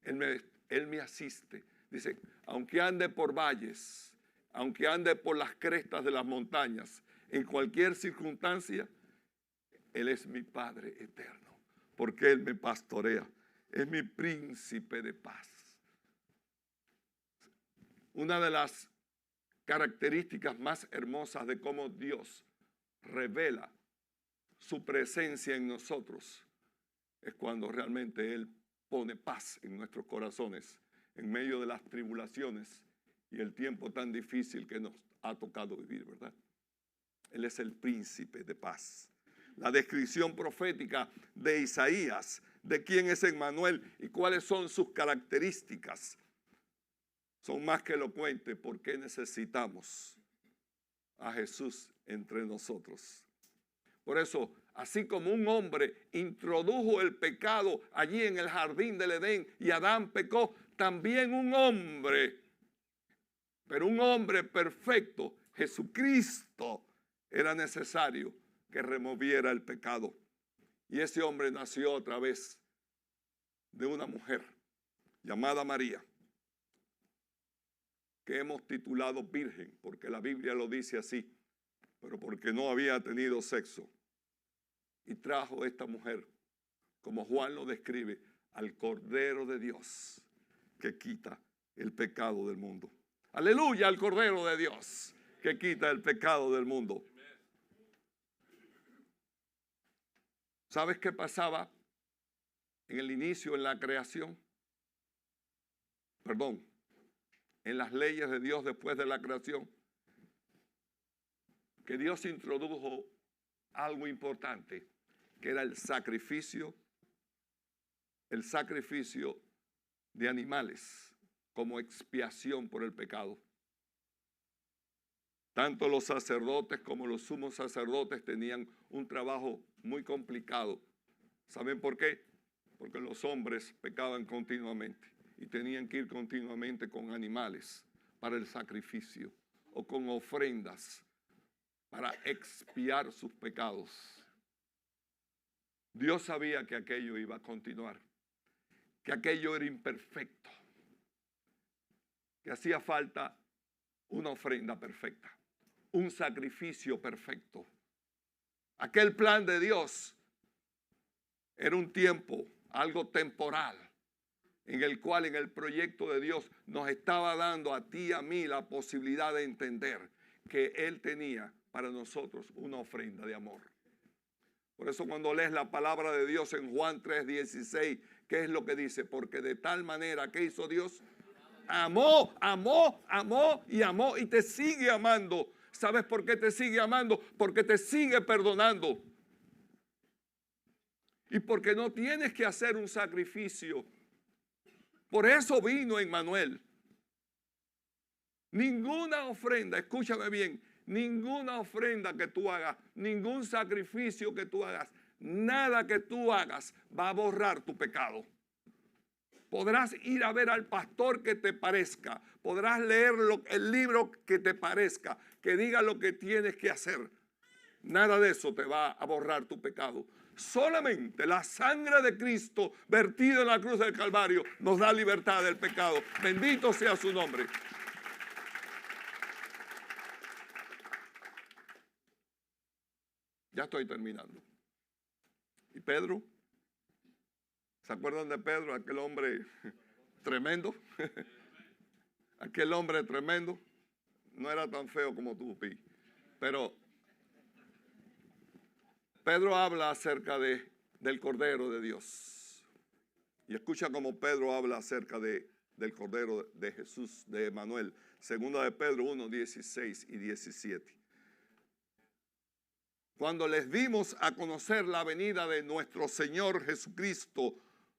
Él me asiste. Dice, aunque ande por valles, aunque ande por las crestas de las montañas, en cualquier circunstancia, Él es mi Padre eterno, porque Él me pastorea. Es mi príncipe de paz. Una de las características más hermosas de cómo Dios revela su presencia en nosotros es cuando realmente Él pone paz en nuestros corazones en medio de las tribulaciones y el tiempo tan difícil que nos ha tocado vivir, ¿verdad? Él es el príncipe de paz. La descripción profética de Isaías de quién es Emmanuel y cuáles son sus características son más que elocuentes, porque necesitamos a Jesús entre nosotros. Por eso, así como un hombre introdujo el pecado allí en el jardín del Edén y Adán pecó, también un hombre, pero un hombre perfecto, Jesucristo, era necesario que removiera el pecado. Y ese hombre nació a través de una mujer llamada María, que hemos titulado virgen, porque la Biblia lo dice así, pero porque no había tenido sexo. Y trajo esta mujer, como Juan lo describe, al Cordero de Dios, que quita el pecado del mundo. Aleluya, al Cordero de Dios, que quita el pecado del mundo. ¿Sabes qué pasaba en el inicio, en la creación? Perdón, en las leyes de Dios después de la creación. Que Dios introdujo algo importante, que era el sacrificio de animales como expiación por el pecado. Tanto los sacerdotes como los sumos sacerdotes tenían un trabajo muy complicado. ¿Saben por qué? Porque los hombres pecaban continuamente y tenían que ir continuamente con animales para el sacrificio o con ofrendas para expiar sus pecados. Dios sabía que aquello iba a continuar, que aquello era imperfecto, que hacía falta una ofrenda perfecta, un sacrificio perfecto, Aquel plan de Dios era un tiempo, algo temporal, en el cual en el proyecto de Dios nos estaba dando a ti y a mí la posibilidad de entender que Él tenía para nosotros una ofrenda de amor. Por eso cuando lees la palabra de Dios en Juan 3:16, ¿qué es lo que dice? Porque de tal manera, ¿qué hizo Dios? Amó, amó, amó y te sigue amando. ¿Sabes por qué te sigue amando? Porque te sigue perdonando. Y porque no tienes que hacer un sacrificio. Por eso vino Emmanuel. Ninguna ofrenda, escúchame bien, ninguna ofrenda que tú hagas, ningún sacrificio que tú hagas, nada que tú hagas va a borrar tu pecado. Podrás ir a ver al pastor que te parezca, podrás leer el libro que te parezca, que diga lo que tienes que hacer. Nada de eso te va a borrar tu pecado. Solamente la sangre de Cristo vertida en la cruz del Calvario nos da libertad del pecado. Bendito sea su nombre. Ya estoy terminando. ¿Y Pedro? ¿Se acuerdan de Pedro? Aquel hombre tremendo. Aquel hombre tremendo. No era tan feo como tú, Pi. Pero Pedro habla acerca del Cordero de Dios. Y escucha cómo Pedro habla acerca del Cordero de Jesús, de Emmanuel. Segunda de Pedro 1:16 y 17. Cuando les dimos a conocer la venida de nuestro Señor Jesucristo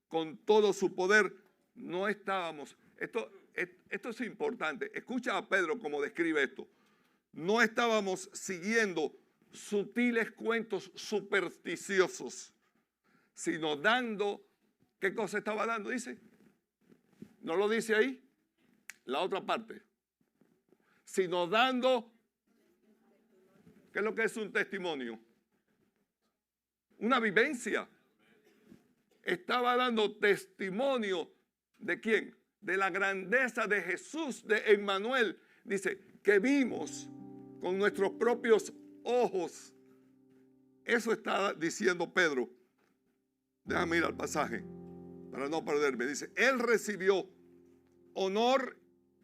con todo su poder, no estábamos. Esto es importante. Escucha a Pedro cómo describe esto. No estábamos siguiendo sutiles cuentos supersticiosos, sino dando. ¿Qué cosa estaba dando? Dice. ¿No lo dice ahí? La otra parte. Sino dando. ¿Qué es lo que es un testimonio? Una vivencia. Estaba dando testimonio ¿de quién? De la grandeza de Jesús, de Emmanuel. Dice que vimos con nuestros propios ojos. Eso está diciendo Pedro. Déjame ir al pasaje para no perderme. Dice, Él recibió honor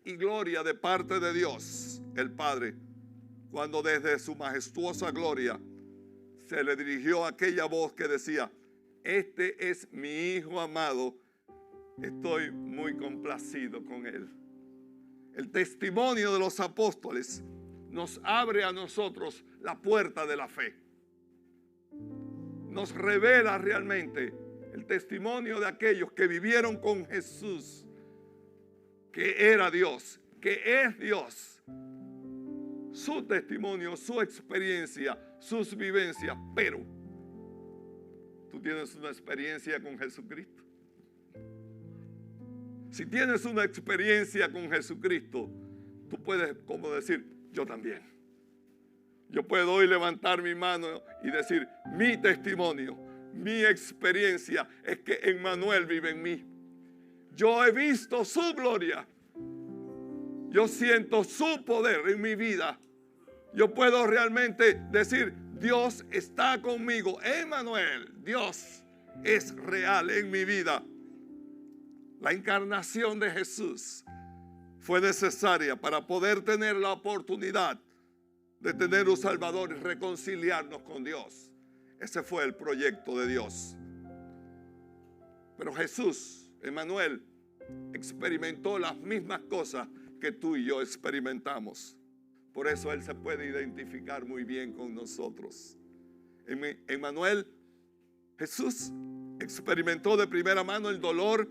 y gloria de parte de Dios, el Padre, cuando desde su majestuosa gloria se le dirigió aquella voz que decía, este es mi Hijo amado, estoy muy complacido con él. El testimonio de los apóstoles nos abre a nosotros la puerta de la fe. Nos revela realmente el testimonio de aquellos que vivieron con Jesús, que era Dios, que es Dios. Su testimonio, su experiencia, sus vivencias. Pero tú tienes una experiencia con Jesucristo. Si tienes una experiencia con Jesucristo, tú puedes como decir, yo también. Yo puedo hoy levantar mi mano y decir, mi testimonio, mi experiencia es que Emmanuel vive en mí. Yo he visto su gloria. Yo siento su poder en mi vida. Yo puedo realmente decir, Dios está conmigo. Emmanuel, Dios es real en mi vida. La encarnación de Jesús fue necesaria para poder tener la oportunidad de tener un Salvador y reconciliarnos con Dios. Ese fue el proyecto de Dios. Pero Jesús, Emmanuel, experimentó las mismas cosas que tú y yo experimentamos. Por eso Él se puede identificar muy bien con nosotros. Emmanuel, Jesús experimentó de primera mano el dolor,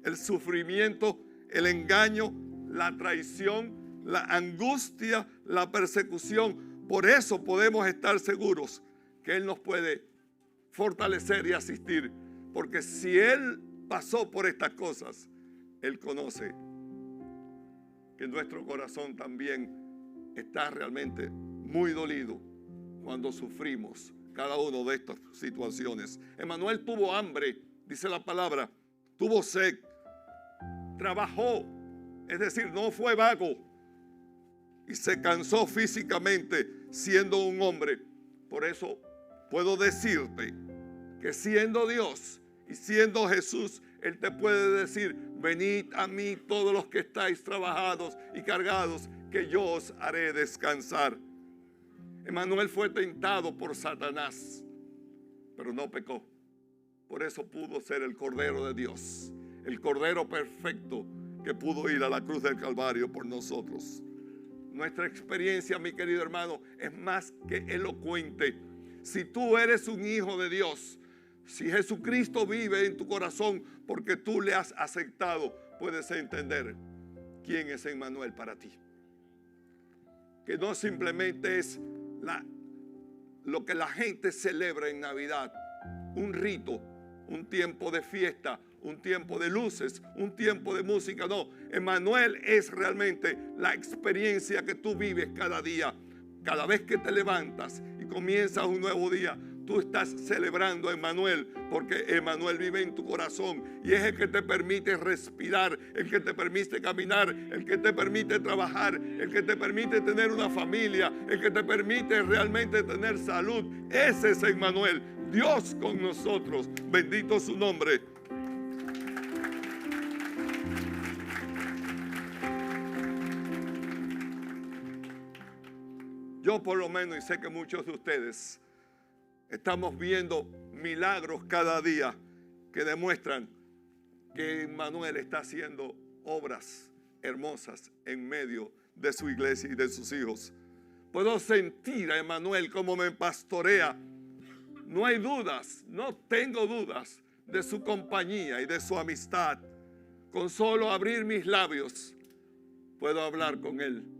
el sufrimiento, el engaño, la traición, la angustia, la persecución. Por eso podemos estar seguros que Él nos puede fortalecer y asistir. Porque si Él pasó por estas cosas, Él conoce que nuestro corazón también está realmente muy dolido cuando sufrimos cada una de estas situaciones. Emmanuel tuvo hambre, dice la palabra, tuvo sed, trabajó, es decir, no fue vago y se cansó físicamente siendo un hombre. Por eso puedo decirte que siendo Dios y siendo Jesús, Él te puede decir: venid a mí todos los que estáis trabajados y cargados, que yo os haré descansar. Emmanuel fue tentado por Satanás, pero no pecó. Por eso pudo ser el Cordero de Dios, el Cordero perfecto que pudo ir a la cruz del Calvario por nosotros. Nuestra experiencia, mi querido hermano, es más que elocuente. Si tú eres un hijo de Dios, si Jesucristo vive en tu corazón porque tú le has aceptado, puedes entender quién es Emmanuel para ti. Que no simplemente es lo que la gente celebra en Navidad, un rito, un tiempo de fiesta, un tiempo de luces, un tiempo de música. No, Emmanuel es realmente la experiencia que tú vives cada día. Cada vez que te levantas y comienzas un nuevo día, tú estás celebrando a Emmanuel, porque Emmanuel vive en tu corazón y es el que te permite respirar, el que te permite caminar, el que te permite trabajar, el que te permite tener una familia, el que te permite realmente tener salud. Ese es Emmanuel, Dios con nosotros. Bendito su nombre. Yo por lo menos, y sé que muchos de ustedes, estamos viendo milagros cada día que demuestran que Emmanuel está haciendo obras hermosas en medio de su iglesia y de sus hijos. Puedo sentir a Emmanuel como me pastorea. No hay dudas, no tengo dudas de su compañía y de su amistad. Con solo abrir mis labios puedo hablar con Él.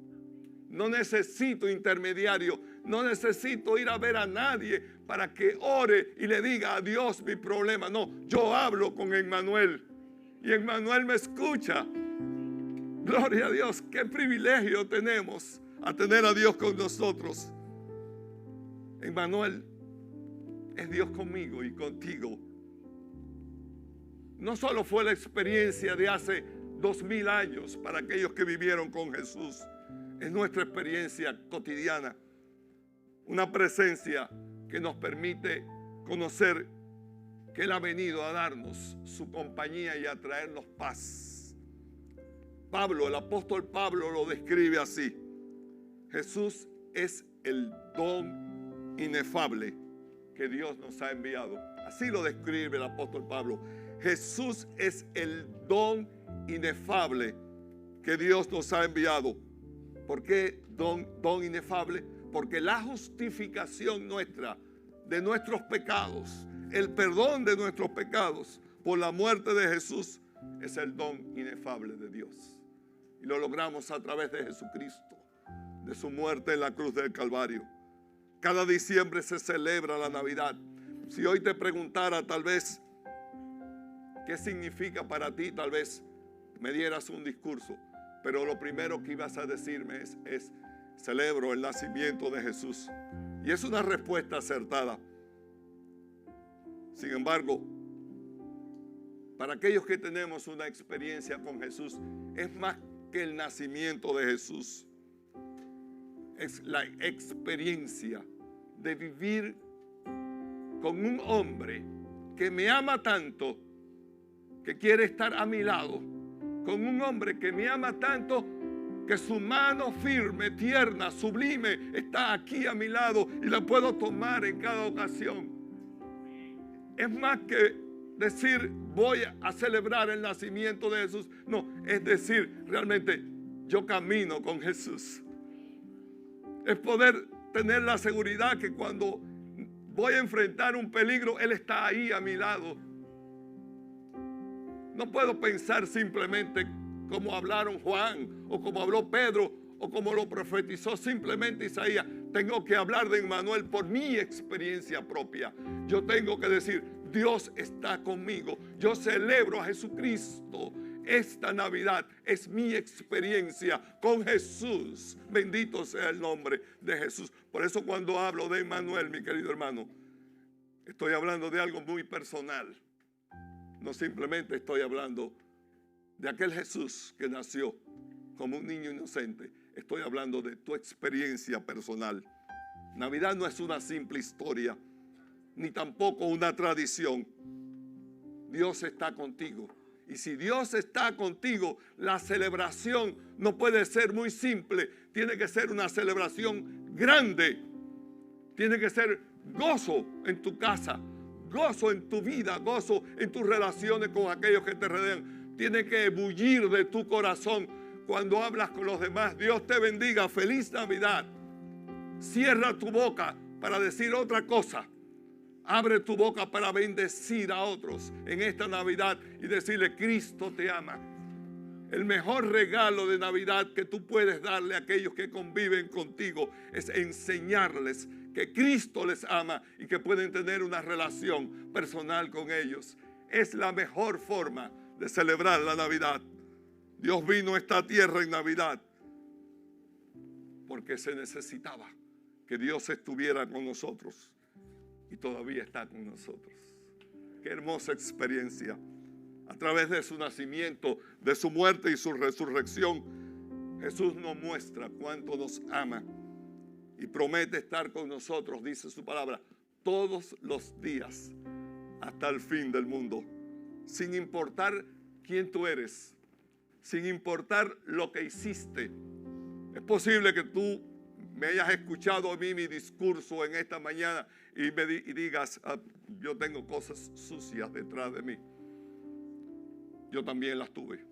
No necesito intermediario, no necesito ir a ver a nadie para que ore y le diga a Dios mi problema. No, yo hablo con Emmanuel y Emmanuel me escucha. Gloria a Dios, qué privilegio tenemos a tener a Dios con nosotros. Emmanuel es Dios conmigo y contigo. No solo fue la experiencia de hace 2000 años para aquellos que vivieron con Jesús. Es nuestra experiencia cotidiana. Una presencia que nos permite conocer que Él ha venido a darnos su compañía y a traernos paz. Pablo, el apóstol Pablo lo describe así: Jesús es el don inefable que Dios nos ha enviado. Así lo describe el apóstol Pablo. Jesús es el don inefable que Dios nos ha enviado. ¿Por qué don inefable? Porque la justificación nuestra de nuestros pecados, el perdón de nuestros pecados por la muerte de Jesús, es el don inefable de Dios. Y lo logramos a través de Jesucristo, de su muerte en la cruz del Calvario. Cada diciembre se celebra la Navidad. Si hoy te preguntara tal vez qué significa para ti, tal vez me dieras un discurso. Pero lo primero que ibas a decirme es celebro el nacimiento de Jesús. Y es una respuesta acertada. Sin embargo, para aquellos que tenemos una experiencia con Jesús, es más que el nacimiento de Jesús. Es la experiencia de vivir con un hombre que me ama tanto, que quiere estar a mi lado. Con un hombre que me ama tanto que su mano firme, tierna, sublime está aquí a mi lado y la puedo tomar en cada ocasión. Es más que decir voy a celebrar el nacimiento de Jesús. No, es decir, realmente yo camino con Jesús. Es poder tener la seguridad que cuando voy a enfrentar un peligro, Él está ahí a mi lado. No puedo pensar simplemente como hablaron Juan o como habló Pedro o como lo profetizó simplemente Isaías. Tengo que hablar de Emmanuel por mi experiencia propia. Yo tengo que decir, Dios está conmigo. Yo celebro a Jesucristo. Esta Navidad es mi experiencia con Jesús. Bendito sea el nombre de Jesús. Por eso cuando hablo de Emmanuel, mi querido hermano, estoy hablando de algo muy personal. No simplemente estoy hablando de aquel Jesús que nació como un niño inocente. Estoy hablando de tu experiencia personal. Navidad no es una simple historia. ni tampoco una tradición. Dios está contigo. Y si Dios está contigo, la celebración no puede ser muy simple. Tiene que ser una celebración grande. Tiene que ser gozo en tu casa, gozo en tu vida, gozo en tus relaciones con aquellos que te rodean. Tiene que bullir de tu corazón cuando hablas con los demás. Dios te bendiga, feliz Navidad. Cierra tu boca para decir otra cosa. Abre tu boca para bendecir a otros en esta Navidad y decirle: Cristo te ama. El mejor regalo de Navidad que tú puedes darle a aquellos que conviven contigo es enseñarles que Cristo les ama y que pueden tener una relación personal con ellos. Es la mejor forma de celebrar la Navidad. Dios vino a esta tierra en Navidad porque se necesitaba que Dios estuviera con nosotros. Y todavía está con nosotros. Qué hermosa experiencia. A través de su nacimiento, de su muerte y su resurrección, Jesús nos muestra cuánto nos ama y promete estar con nosotros, dice su palabra, todos los días hasta el fin del mundo. Sin importar quién tú eres, sin importar lo que hiciste. Es posible que tú me hayas escuchado a mí mi discurso en esta mañana y digas: yo tengo cosas sucias detrás de mí. Yo también las tuve.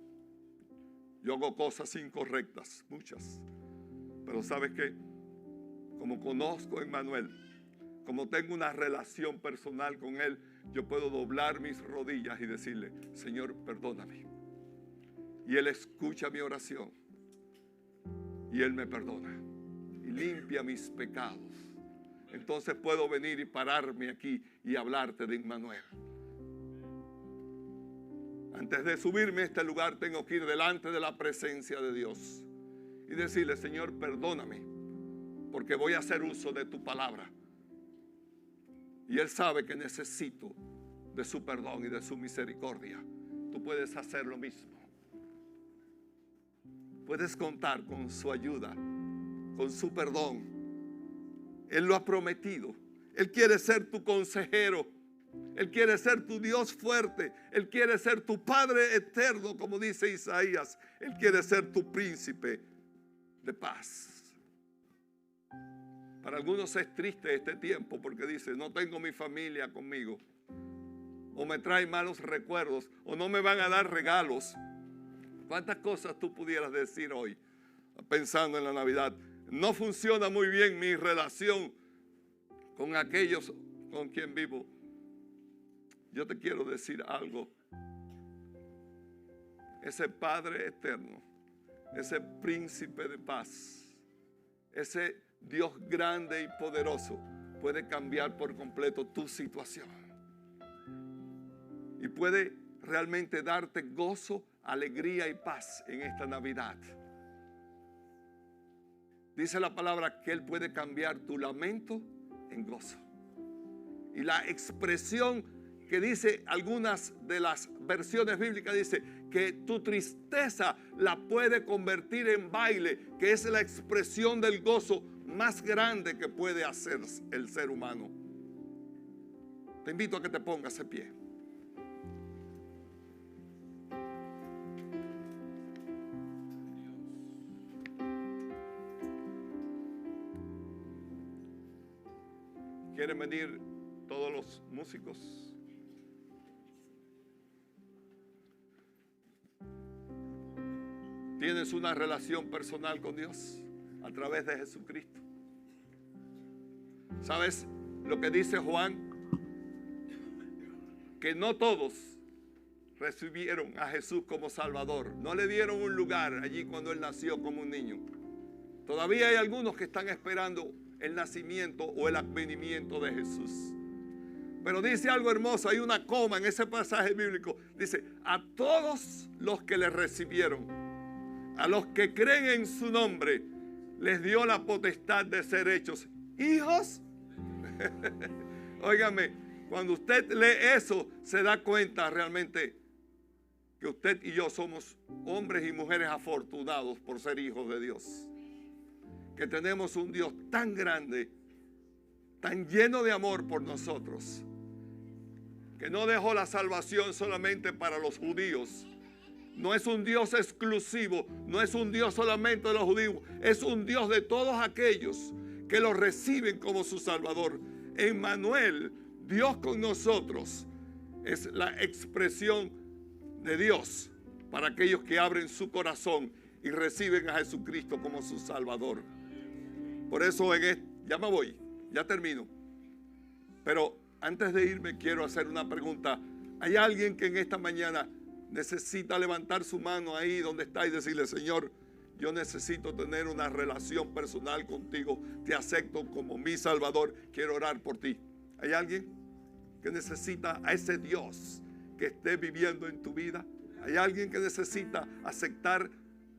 Yo hago cosas incorrectas, muchas. Pero ¿sabes qué? Como conozco a Emmanuel, como tengo una relación personal con él, yo puedo doblar mis rodillas y decirle: Señor, perdóname. Y él escucha mi oración y él me perdona y limpia mis pecados. Entonces puedo venir y pararme aquí y hablarte de Emmanuel. Antes de subirme a este lugar tengo que ir delante de la presencia de Dios y decirle: Señor, perdóname, porque voy a hacer uso de tu palabra. Y Él sabe que necesito de su perdón y de su misericordia. Tú puedes hacer lo mismo. Puedes contar con su ayuda, con su perdón. Él lo ha prometido. Él quiere ser tu consejero. Él quiere ser tu Dios fuerte. Él quiere ser tu Padre eterno, como dice Isaías. Él quiere ser tu príncipe de paz. Para algunos es triste este tiempo porque dice: no tengo mi familia conmigo, o me trae malos recuerdos, o no me van a dar regalos. ¿Cuántas cosas tú pudieras decir hoy pensando en la Navidad? No funciona muy bien mi relación con aquellos con quien vivo. Yo te quiero decir algo. Ese Padre eterno, ese príncipe de paz, ese Dios grande y poderoso puede cambiar por completo tu situación. Y puede realmente darte gozo, alegría y paz en esta Navidad. Dice la palabra que Él puede cambiar tu lamento en gozo. Y la expresión que dice algunas de las versiones bíblicas dice que tu tristeza la puede convertir en baile, que es la expresión del gozo más grande que puede hacer el ser humano. Te invito a que te pongas de pie. ¿Quieren venir todos los músicos? ¿Tienes una relación personal con Dios a través de Jesucristo? ¿Sabes lo que dice Juan? Que no todos recibieron a Jesús como Salvador. No le dieron un lugar allí cuando Él nació como un niño. Todavía hay algunos que están esperando el nacimiento o el advenimiento de Jesús. Pero dice algo hermoso, hay una coma en ese pasaje bíblico. Dice: a todos los que le recibieron, a los que creen en su nombre, les dio la potestad de ser hechos hijos. Óigame, cuando usted lee eso, se da cuenta realmente que usted y yo somos hombres y mujeres afortunados por ser hijos de Dios. Que tenemos un Dios tan grande, tan lleno de amor por nosotros, que no dejó la salvación solamente para los judíos. No es un Dios exclusivo, no es un Dios solamente de los judíos, es un Dios de todos aquellos que lo reciben como su Salvador. Emmanuel, Dios con nosotros, es la expresión de Dios para aquellos que abren su corazón y reciben a Jesucristo como su Salvador. Por eso ya me voy, ya termino. Pero antes de irme quiero hacer una pregunta. ¿Hay alguien que en esta mañana necesita levantar su mano ahí donde está y decirle: Señor, yo necesito tener una relación personal contigo, te acepto como mi Salvador, quiero orar por ti? ¿Hay alguien que necesita a ese Dios que esté viviendo en tu vida? ¿Hay alguien que necesita aceptar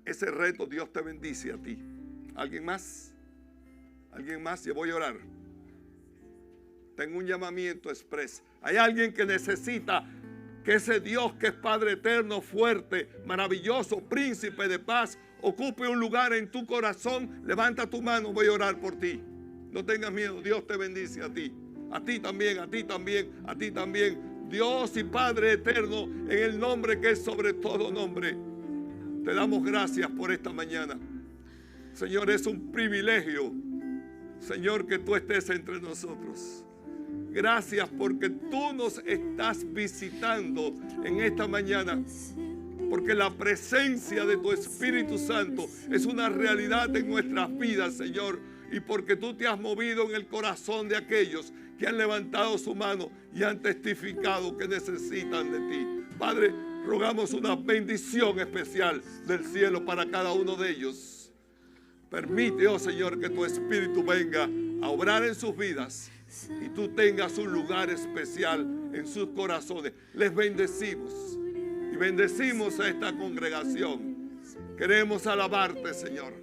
ese reto? Dios te bendice a ti. ¿Alguien más? ¿Alguien más? Yo voy a orar. Tengo un llamamiento express. ¿Hay alguien que necesita que ese Dios que es Padre eterno, fuerte, maravilloso, príncipe de paz, ocupe un lugar en tu corazón? Levanta tu mano, voy a orar por ti. No tengas miedo, Dios te bendice a ti. A ti también, a ti también, a ti también. Dios y Padre eterno, en el nombre que es sobre todo nombre, te damos gracias por esta mañana. Señor, es un privilegio, Señor, que tú estés entre nosotros. Gracias porque tú nos estás visitando en esta mañana, porque la presencia de tu Espíritu Santo es una realidad en nuestras vidas, Señor, y porque tú te has movido en el corazón de aquellos que han levantado su mano y han testificado que necesitan de ti. Padre, rogamos una bendición especial del cielo para cada uno de ellos. Permite, oh Señor, que tu Espíritu venga a obrar en sus vidas y tú tengas un lugar especial en sus corazones. Les bendecimos y bendecimos a esta congregación. Queremos alabarte, Señor.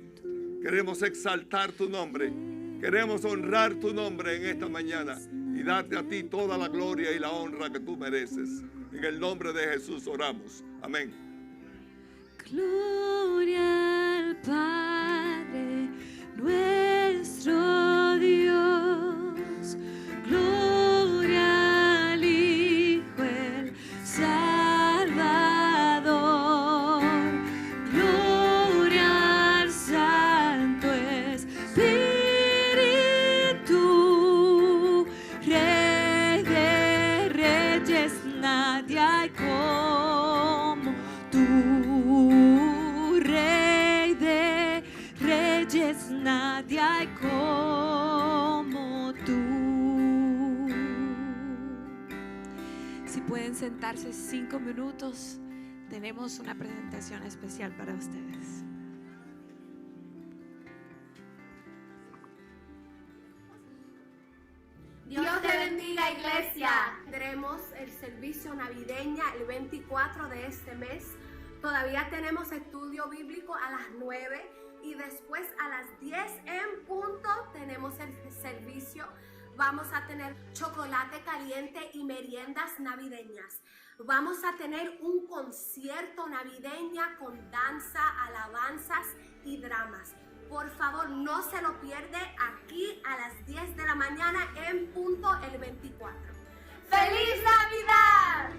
Queremos exaltar tu nombre. Queremos honrar tu nombre en esta mañana y darte a ti toda la gloria y la honra que tú mereces. En el nombre de Jesús oramos. Amén. Gloria al Padre nuestro Dios, gloria al Hijo el Salvador, gloria al Santo Espíritu, Rey de Reyes, nadie hay como tú, Rey de Reyes, nadie hay como tú. Si pueden sentarse 5 minutos, tenemos una presentación especial para ustedes. Dios te bendiga, iglesia. Tendremos el servicio navideño el 24 de este mes. Todavía tenemos estudio bíblico a las 9 y después a las 10 en punto tenemos el servicio. Vamos a tener chocolate caliente y meriendas navideñas. Vamos a tener un concierto navideño con danza, alabanzas y dramas. Por favor, no se lo pierde, aquí a las 10 de la mañana en punto el 24. ¡Feliz Navidad!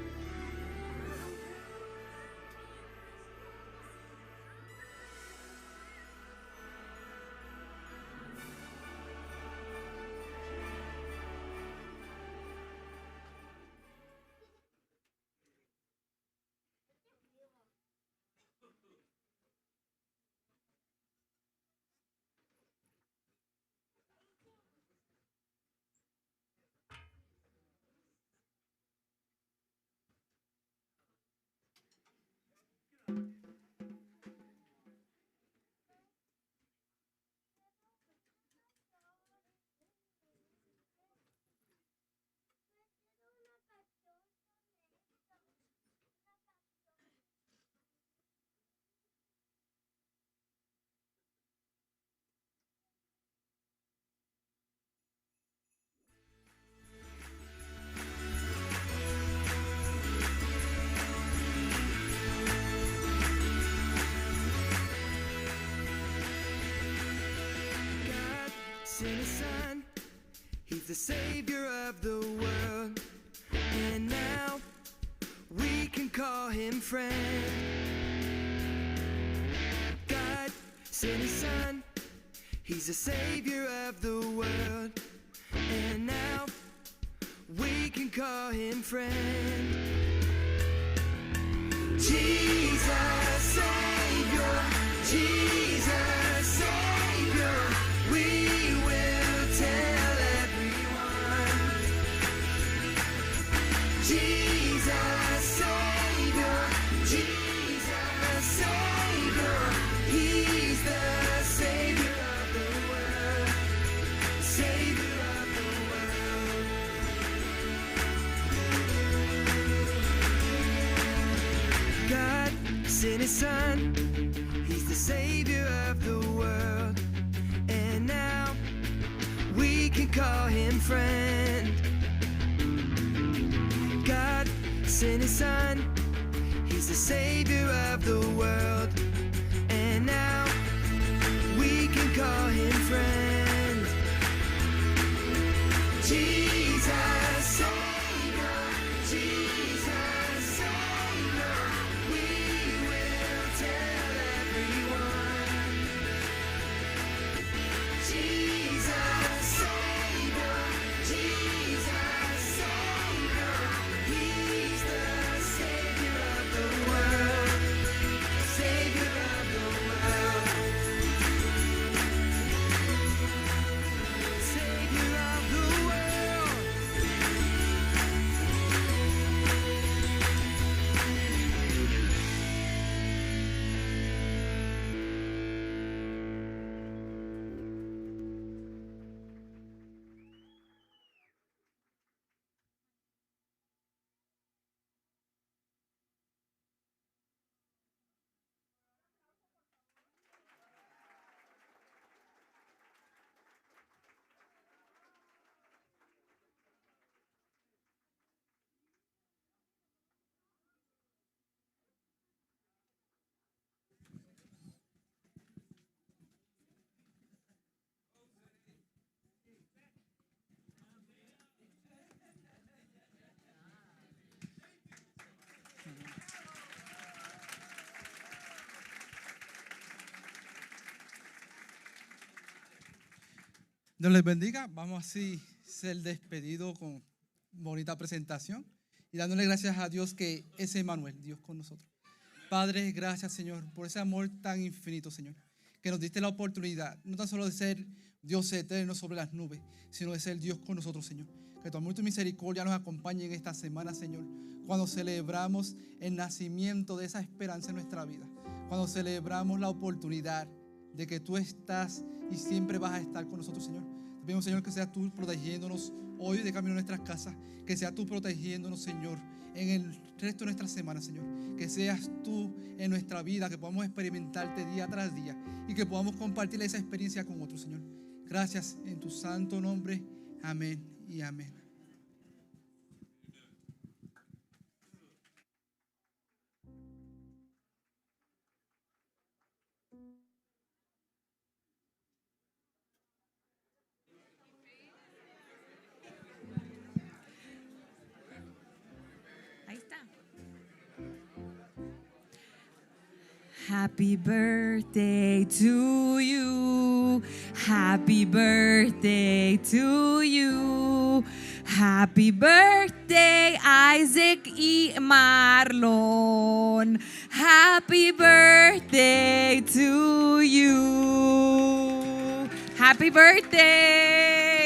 Sent his son, he He's the Savior of the world, and now we can call him friend. God sent his Son, he's the Savior of the world, and now we can call him friend. Jesus Savior, Jesus Savior, we will tell everyone. Jesus Savior, Jesus Savior, he's the Savior of the world, Savior of the world. God sent his Son, he's the Savior of the world, and now we can call him friend. God sent his Son, he's the Savior of the world, and now we can call him friend. Jesus Savior, Jesus Savior, we will tell everyone. Jesus Savior, Jesus Savior, he's the Savior of the world, Savior of the world, Savior of the world. Dios les bendiga. Vamos así a ser despedidos con bonita presentación y dándole gracias a Dios que es Emmanuel, Dios con nosotros. Padre, gracias, Señor, por ese amor tan infinito, Señor, que nos diste la oportunidad, no tan solo de ser Dios eterno sobre las nubes, sino de ser Dios con nosotros, Señor. Que tu amor y tu misericordia nos acompañen en esta semana, Señor, cuando celebramos el nacimiento de esa esperanza en nuestra vida, cuando celebramos la oportunidad de que tú estás y siempre vas a estar con nosotros, Señor. Te pedimos, Señor, que seas tú protegiéndonos hoy de camino a nuestras casas, que seas tú protegiéndonos, Señor, en el resto de nuestra semana, Señor. Que seas tú en nuestra vida, que podamos experimentarte día tras día y que podamos compartir esa experiencia con otros, Señor. Gracias en tu santo nombre. Amén y amén. Ahí está. Happy birthday to you. Happy birthday to you. Happy birthday, Isaac y Marlon. Happy birthday to you. Happy birthday.